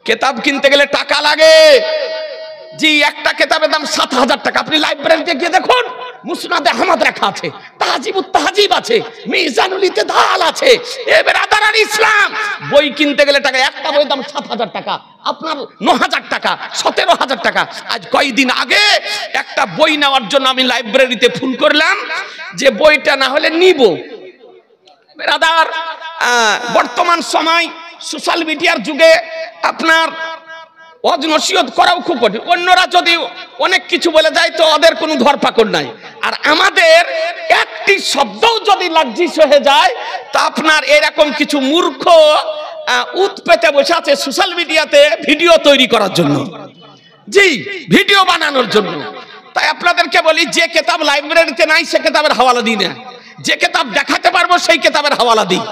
কিতাব কিনতে গেলে টাকা লাগে জি, একটা কিতাবের দাম 7000 টাকা। আপনি লাইব্রেরিতে গিয়ে দেখুন, মুসনাদে আহমদ রাখা আছে, তাহজিবুত তাহজিব আছে, মিজানুল ইতিদাল আছে। এ বেরাদার আর ইসলাম বই কিনতে গেলে টাকা, একটা বইয়ের দাম 7000 টাকা, আপনার 9000 টাকা, 17000 টাকা। আজ কয়েকদিন আগে একটা বই নেওয়ার জন্য আমি লাইব্রেরিতে ফোন করলাম যে বইটা না হলে নিব। বেরাদার বর্তমান সময় সোশ্যাল মিডিয়ার যুগে আপনার ওয়াজ নসিহত করাও খুব কঠিন। অন্যরা যদি অনেক কিছু বলে যায় তো ওদের কোনো ধরপাকড় নাই, আর আমাদের একটি শব্দও যদি লাজ্জিস হয়ে যায় তা আপনার এরকম কিছু মূর্খ উত পেতে বসে আছে সোশ্যাল মিডিয়াতে ভিডিও তৈরি করার জন্য, জি ভিডিও বানানোর জন্য। তাই আপনাদেরকে বলি, যে কিতাব লাইব্রেরিতে নাই সে কিতাবের হাওয়ালা দিই না, যে কিতাব দেখাতে পারবো সেই কিতাবের হাওয়ালা দিই,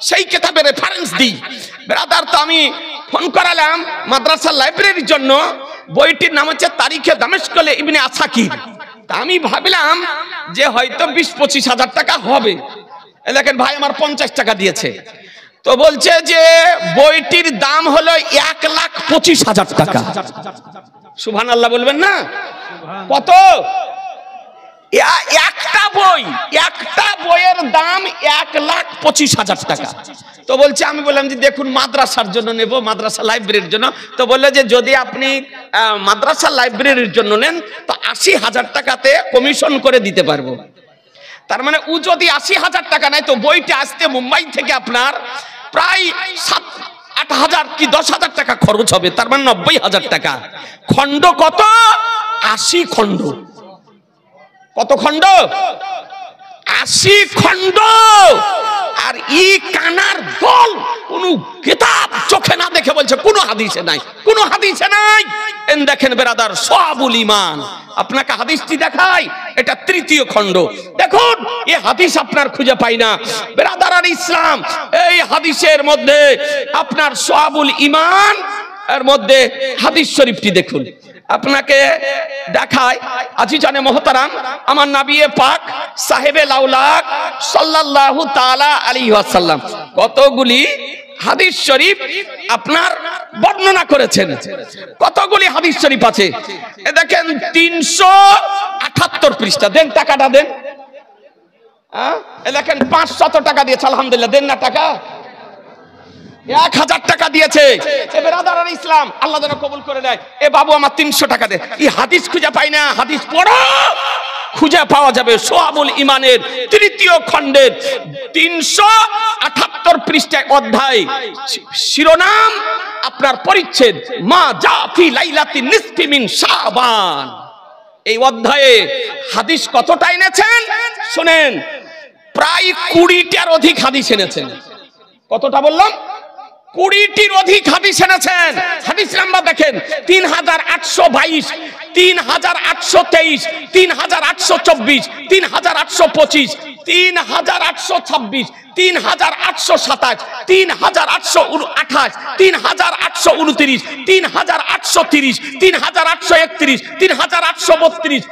সেই কিতাবের রেফারেন্স দিই। ব্রাদার তো আমি ফোন করালাম মাদ্রাসার লাইব্রেরির জন্য, বইটির নাম হচ্ছে তারিখে দামেস্কলে ইবনে আসাকির। তা আমি ভাবলাম যে হয়তো 20-25 হাজার টাকা হবে। দেখেন ভাই আমার 50 টাকা দিয়েছে। তো বলছে যে বইটির দাম হলো 1,25,000 টাকা। সুবহানাল্লাহ বলবেন না? কত? একটা বইয়ের দাম 1,25,000 টাকা। তো বলছে, আমি বললাম যে দেখুন মাদ্রাসার জন্য নেব, মাদ্রাসা লাইব্রেরির জন্য। তো বললো যে যদি আপনি মাদ্রাসা লাইব্রেরির জন্য নেন তো 80,000 টাকাতে কমিশন করে দিতে পারবো। তার মানে ও যদি 80,000 টাকা নেয় তো বইটা আসতে মুম্বাই থেকে আপনার প্রায় 7-8,000 কি 10,000 টাকা খরচ হবে, তার মানে 90,000 টাকা। খণ্ড কত? 80 খণ্ড। কত খণ্ড? 80 খণ্ড। আর ই কানার দল কোন কিতাব চোখে না দেখে বলছে কোন হাদিসে নাই, কোন হাদিসে নাই। দেখেন বেরাদার সোয়াবুল ঈমান, আপনাকে হাদিসটি দেখাই, এটা 3য় খণ্ড। দেখুন এই হাদিস আপনার খুঁজে পাই না। বেরাদার আর ইসলাম এই হাদিসের মধ্যে আপনার সোয়াবুল ঈমান এর মধ্যে হাদিস শরীফটি দেখুন, আপনাকে দেখায়। আজিজানে মোহতারাম, আমার নবী পাক সাহেবে লাউলাক সাল্লাল্লাহু তাআলা আলাইহি ওয়াসাল্লাম কতগুলি হাদিস শরীফ আপনার বর্ণনা করেছেন। কতগুলি হাদিস শরীফ আছে এ দেখেন, 378 পৃষ্ঠা। দেন টাকাটা দেন। এ দেখেন 500 টাকা দিয়েছে, আলহামদুলিল্লাহ। দেন না টাকা? 1000 টাকা দিয়েছে। এ বেরাদার আর ইসলাম, আল্লাহ যেন কবুল করে নেয়। এ বাবু আমার 300 টাকা দে। এই হাদিস খুঁজে পাই না, হাদিস পড়ো। খুঁজে পাওয়া যাবে সোয়াবুল ইমানের 3য় খণ্ডের 378 পৃষ্ঠায় অধ্যায়, শিরোনাম আপনার পরিচ্ছেদ মা জাফি লাইলাতি নিসফি মিন শাবান। এই অধ্যায়ে হাদিস কতটা এনেছেন শুনেন, প্রায় 20টার অধিক হাদিস এনেছেন। কতটা বললাম? 20টির অধিক হাদিস এনেছেন। হাদিস নাম্বার দেখেন 3822, 3823, 3824, 3825, 3826, 3827, 3828, 3829, 3830, 3831, 3832, 3833, 3834,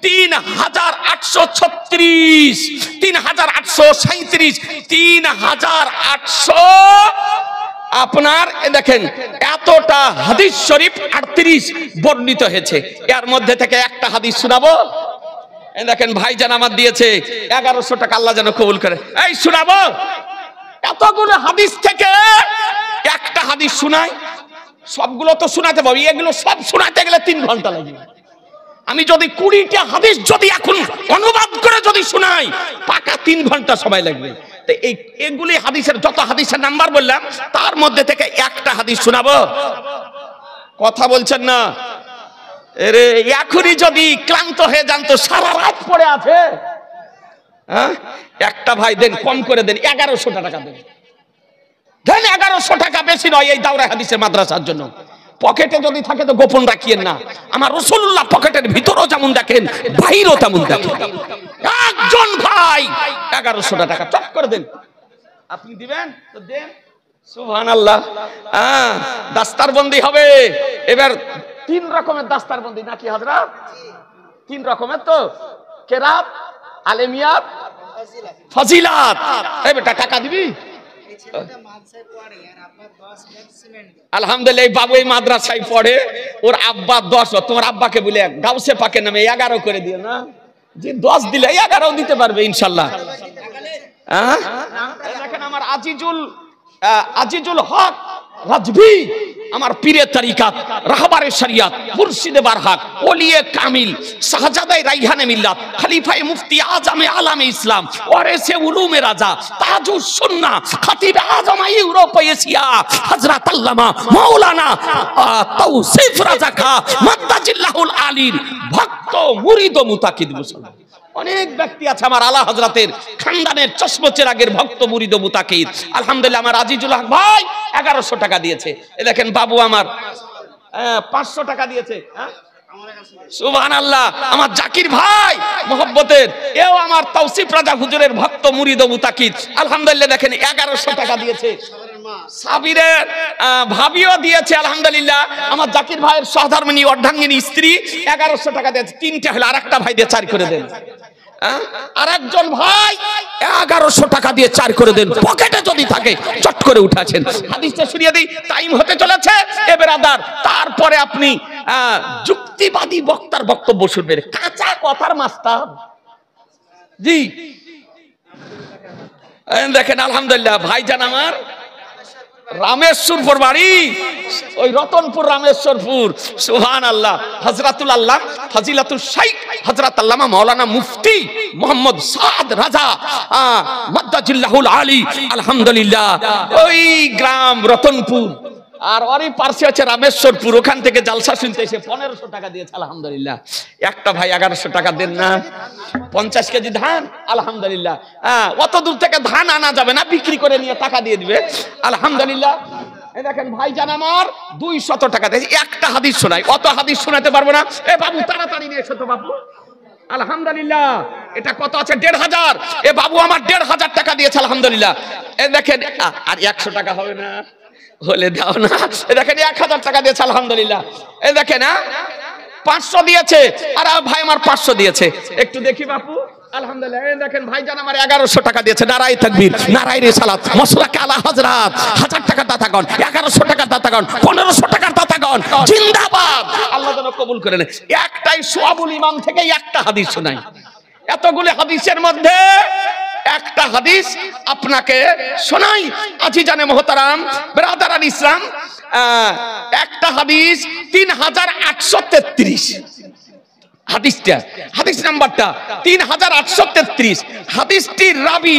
3835, 3836, 3837, 3800 আপনার দেখেন এতটা হাদিস শরীফ 38 বর্ণিত হয়েছে। এর মধ্যে থেকে একটা হাদিস শোনাবো। দেখেন ভাইজান আমার দিয়েছে 1100 টাকা, আল্লাহ যেন কবুল করে। এই শোনাবো, এতগুলো হাদিস থেকে একটা হাদিস শোনাই। সবগুলো তো শোনাতে পারবো, এগুলো সব শোনাতে গেলে 3 ঘন্টা লাগবে। আমি যদি 20টা হাদিস যদি এখন অনুবাদ করে যদি শোনাই, পাকা 3 ঘন্টা সময় লাগবে। তো এইগুলি হাদিসের যত হাদিসের নাম্বার বললাম, তার মধ্যে থেকে একটা হাদিস শোনাবো। কথা বলছেন না? আরে এখনই যদি ক্লান্ত হয়ে যান তো সারা রাত পড়ে আছে। হ্যাঁ, একটা ভাই দেন, কম করে দেন, 1100 টাকা দেন। দেন 1100 টাকা, বেশি নয়, এই দাওরা হাদিসের মাদ্রাসার জন্য। পকেটে যদি থাকে তো গোপন রাখিয়েন না। আমার রাসূলুল্লাহ পকেটের ভিতরও যেমন দেখেন, বাইরেও তেমন দেখেন। একজন ভাই 1100 টাকা চট করে দেন। আপনি দিবেন তো দেন। সুবহানাল্লাহ। দাস্তারবন্দি হবে এবার। 3 রকমের দাস্তারবন্দি নাকি হযরত? 3 রকমের তো, কেরাত, আলেমিয়াত, ফজিলাত। এই বেটা টাকা দিবি? আলহামদুলিল্লাহ, বাবু এই মাদ্রাসায় পড়ে, ওর আব্বা 10, তোমার আব্বাকে বলে গাউসে পাকের নামে 11 করে দিও না। যে 10 দিলে 11 দিতে পারবে ইনশাআল্লাহ। দেখেন আমার আজিজুল হক রাজভি, আমার পীরের তরিকাত, রাহবারে শরিয়াত, মুর্শিদে বারহাক, ওলিয়ে কামিল, শাহজাদায়ে রাইহানে মিল্লাত, খলিফায়ে মুফতি আজমে আলামে ইসলাম, ওয়ারিসে উলুমে রাজা, তাজুস সুন্নাহ, খতিবে আজম ইউরোপ এশিয়া, হযরত আল্লামা মাওলানা তাওসিফ রাজা খা মাদ্দাজিল্লাহুল আলীর ভক্ত মুরিদ ও মুতাকিদ মুসলমান। অনেক ব্যক্তি আছে আমার আলা হযরতের খানদানের চশমচেরাগের ভক্ত মুরিদ ও মুতাকিদ। আলহামদুলিল্লাহ, আমার আজিজুল হক ভাই 1100 টাকা দিয়েছে। এই দেখেন বাবু আমার 500 টাকা দিয়েছে। সুবহানাল্লাহ। আমার জাকির ভাই মোহব্বতের, এও আমার তাওসিফ রাজা হুজুরের ভক্ত মুরিদ ও মুতাকিদ। আলহামদুলিল্লাহ, দেখেন 1100 টাকা দিয়েছে। সাবিরের ভাবিও দিয়েছে আলহামদুলিল্লাহ। আমার জাকির ভাইয়ের সহধর্মিনী অর্ধাঙ্গিনী স্ত্রী 1100 টাকা দিয়েছে। 3টে হলো, আরেকটা ভাই দিয়ে 4 করে দেন। আরেকজন ভাই 1100 টাকা দিয়ে 4 করে দেন। পকেটে যদি থাকে চট করে উঠাছেন। হাদিসটা শুনিয়ে দিই, টাইম হতে চলেছে এ বেরাদার। তারপরে আপনি যুক্তিবাদী বক্তার বক্তব্য শুনবেন, কাঁচা কথার মাস্টার। জি দেখেন আলহামদুলিল্লাহ, ভাইজান আমার রামেশ্বরপুর বাড়ি, ওই রতনপুর রামেশ্বরপুর। সুবহানাল্লাহ। হযরতুল আল্লাহ ফজিলাতুল শাইখ হযরত আল্লামা মাওলানা মুফতি মোহাম্মদ সাদ রাজা মাদ্দাজিল্লাহুল আলী। আলহামদুলিল্লাহ, ওই গ্রাম রতনপুর, আর ওরই পাশে আছে রামেশ্বরপুর। ওখান থেকে জালসা শুনতে এসে 1500 টাকা দিয়েছে। আলহামদুলিল্লাহ। একটা ভাই 1100 টাকা দেন না। 50 কেজি ধান। আলহামদুলিল্লাহ। অত দূর থেকে ধান আনা যাবে না, বিক্রি করে নিয়ে টাকা দিয়ে দিবে। আলহামদুলিল্লাহ। এই দেখেন ভাইজান আমার 200 টাকা দিয়েছে। একটা হাদিস শোনাই, অত হাদিস শোনাতে পারবো না। এ বাবু তাড়াতাড়ি নিয়ে এসো তো বাবু। আলহামদুলিল্লাহ, এটা কত আছে? 1500। এ বাবু আমার 1500 টাকা দিয়েছে। আলহামদুলিল্লাহ। এ দেখেন, আর 100 টাকা হবে না হলে দাও না। দেখেন 1000 টাকা দিয়েছে। আলহামদুলিল্লাহ। এই দেখেন 500 দিয়েছে। আর ভাই আমার 500 দিয়েছে। একটু দেখি বাপু। আলহামদুলিল্লাহ। এই দেখেন ভাইজান আমার 1100 টাকা দিয়েছে। নারায়ে তাকবীর, নারায়ে রিসালাত, মাসলাকে আলা হযরত। 1000 টাকা দাতাগণ, 1100 টাকা দাতাগণ, 1500 টাকার দাতাগণ জিন্দাবাদ। আল্লাহ যেন কবুল করে নেয়। একটাই সোয়াবুল ইমাম থেকে একটা হাদিস শোনাই। এতগুলো হাদিসের মধ্যে একটা হাদিস আপনাকে শোনাই। আজিজানে মোহতারাম, ব্রাদারান ইসলাম, একটা হাদিস 3833, হাদিসটা, হাদিস নাম্বারটা 3833। হাদিসটির রাবি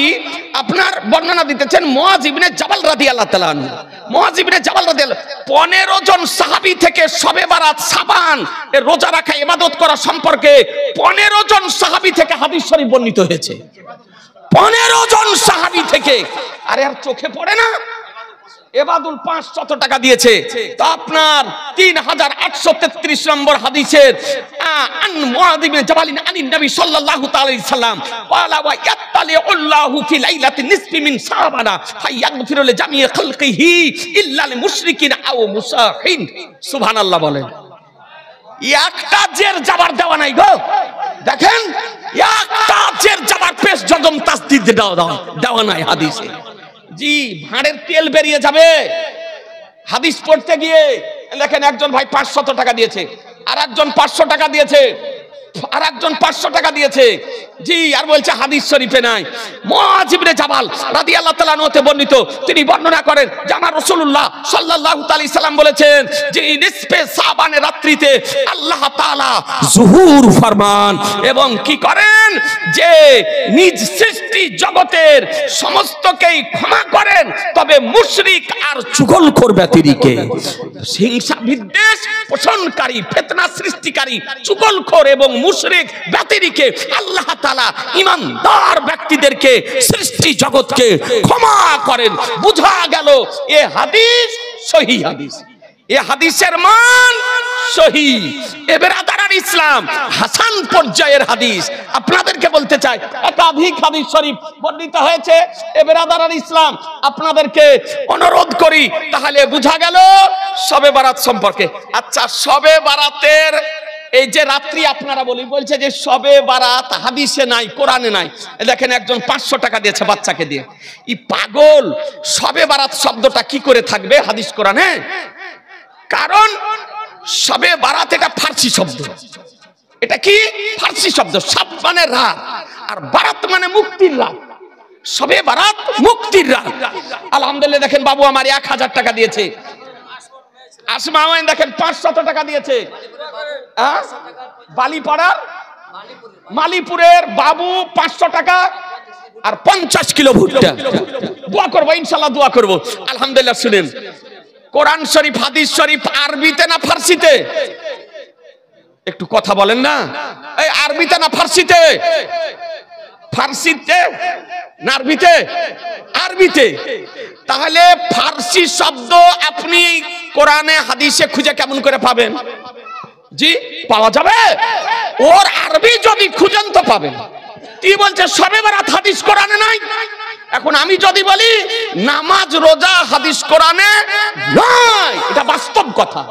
আপনার বর্ণনা দিতেছেন মুআয ইবনে জাবাল রাদিয়াল্লাহু তাআলা আনহু। মুআয ইবনে জাবাল রাদিয়াল্লাহু 15 জন সাহাবী থেকে শবে বারাত, সাবান এ রোজা রাখা, ইবাদত করা সম্পর্কে 15 জন সাহাবী থেকে হাদিস শরীফ বর্ণিত হয়েছে। 15 জন সাহাবী থেকে। আরে আর চোখে পড়ে না? এবাদুল 500 টাকা দিয়েছে, তো আপনার 3833 নম্বর হাদিসের আন মুআয ইবনে জাবাল আনিন নবী সাল্লাল্লাহু তাআলা আলাইহি সাল্লাম ক্বালা ওয়া ইয়াতালিউল্লাহু ফি লাইলাতিন নিসফি মিন শাবানা ফায়াগফিরু লিজামি খালকিহি ইল্লা লিল মুশরিকিন আও মুসাহিন। সুবহানাল্লাহ বলেন। একটা জের জাবার দেওয়া নাই গো, দেখেন একটা জের জাবার পেশ জজম তাসদীদ দেওয়া নাই হাদিসে। জি, ভাঁড়ের তেল বেরিয়ে যাবে হাদিস পড়তে গিয়ে। দেখেন একজন ভাই 500 টাকা দিয়েছে, আর একজন 500 টাকা দিয়েছে, আর একজন 500 টাকা দিয়েছে। জি, আর বলছে হাদিস শরীফে নাই। মুআয ইবনে জাবাল রাদিয়াল্লাহু তাআলা আনহু বর্ণিত, তিনি বর্ণনা করেন যে আমার রাসূলুল্লাহ সাল্লাল্লাহু তাআলা সাল্লাম বলেছেন যে নিসফে শাবানের রাত্রিতে আল্লাহ তাআলা যুহুর ফরমান এবং কি করেন যে নিজ সৃষ্টি জগতের সমস্তকেই ক্ষমা করেন, তবে মুশরিক আর চুগলখোর ব্যতিরিকে, হিংসা বিদ্বেষ পোষণকারী, ফিতনা সৃষ্টিকারী, চুগলখোর এবং মুশরিক ব্যতিরিকে আল্লাহ তাআলা ঈমানদার ব্যক্তিদেরকে, সৃষ্টি জগৎকে ক্ষমা করেন। বুঝা গেল এ হাদিস সহিহ হাদিস, এ হাদিসের মান সহিহ। এ বেরাদারান ইসলাম হাসান পর্যায়ের হাদিস। আপনাদেরকে বলতে চাই একাধিক হাদিস শরীফ বর্ণিত হয়েছে। এ বেরাদারান ইসলাম আপনাদেরকে অনুরোধ করি, তাহলে বুঝা গেল শবে বারাত সম্পর্কে। আচ্ছা, শবে বারাতের এই যে রাত্রি আপনারা বলছে যে শবে বারাত হাদিসে নাই, কোরআনে নাই। দেখেন একজন 500 টাকা দিয়েছে বাচ্চাকে দিয়ে। এই পাগল, শবে বারাত শব্দটা কি করে থাকবে হাদিস কোরআনে? কারণ শবে বারাত এটা ফার্সি শব্দ। এটা কি? ফার্সি শব্দ। শাব মানে রাত, আর বারাত মানে মুক্তির রাত। শবে বারাত মুক্তির রাত। আলহামদুলিল্লাহ, দেখেন বাবু আমার 1000 টাকা দিয়েছে। আসমা ওয়াইন দেখেন 500 টাকা দিয়েছে। বালিপাড়ার মালিপুরের বাবু 500 টাকা আর 50 কিলো ভুট্টা। দোয়া করবো ইনশাআল্লাহ, দোয়া করবো। আলহামদুলিল্লাহ, শুনেন কোরআন শরীফ হাদিস শরীফ আরবিতে না ফার্সিতে? একটু কথা বলেন না। এই আরবিতে না ফার্সিতে? ফার্সিতে না আরবিতে? আরবিতে। তাহলে ফার্সি শব্দ আপনি কোরআনে হাদিসে খুঁজে কেমন করে পাবেন? জি, পাওয়া যাবে? ওর আরবি যদি খুঁজেন তো পাবেন। কি বলছে? শবে বারাত হাদিস কোরআনে নাই। এখন আমি যদি বলি নামাজ রোজা হাদিস কোরআনে নাই, এটা বাস্তব কথা।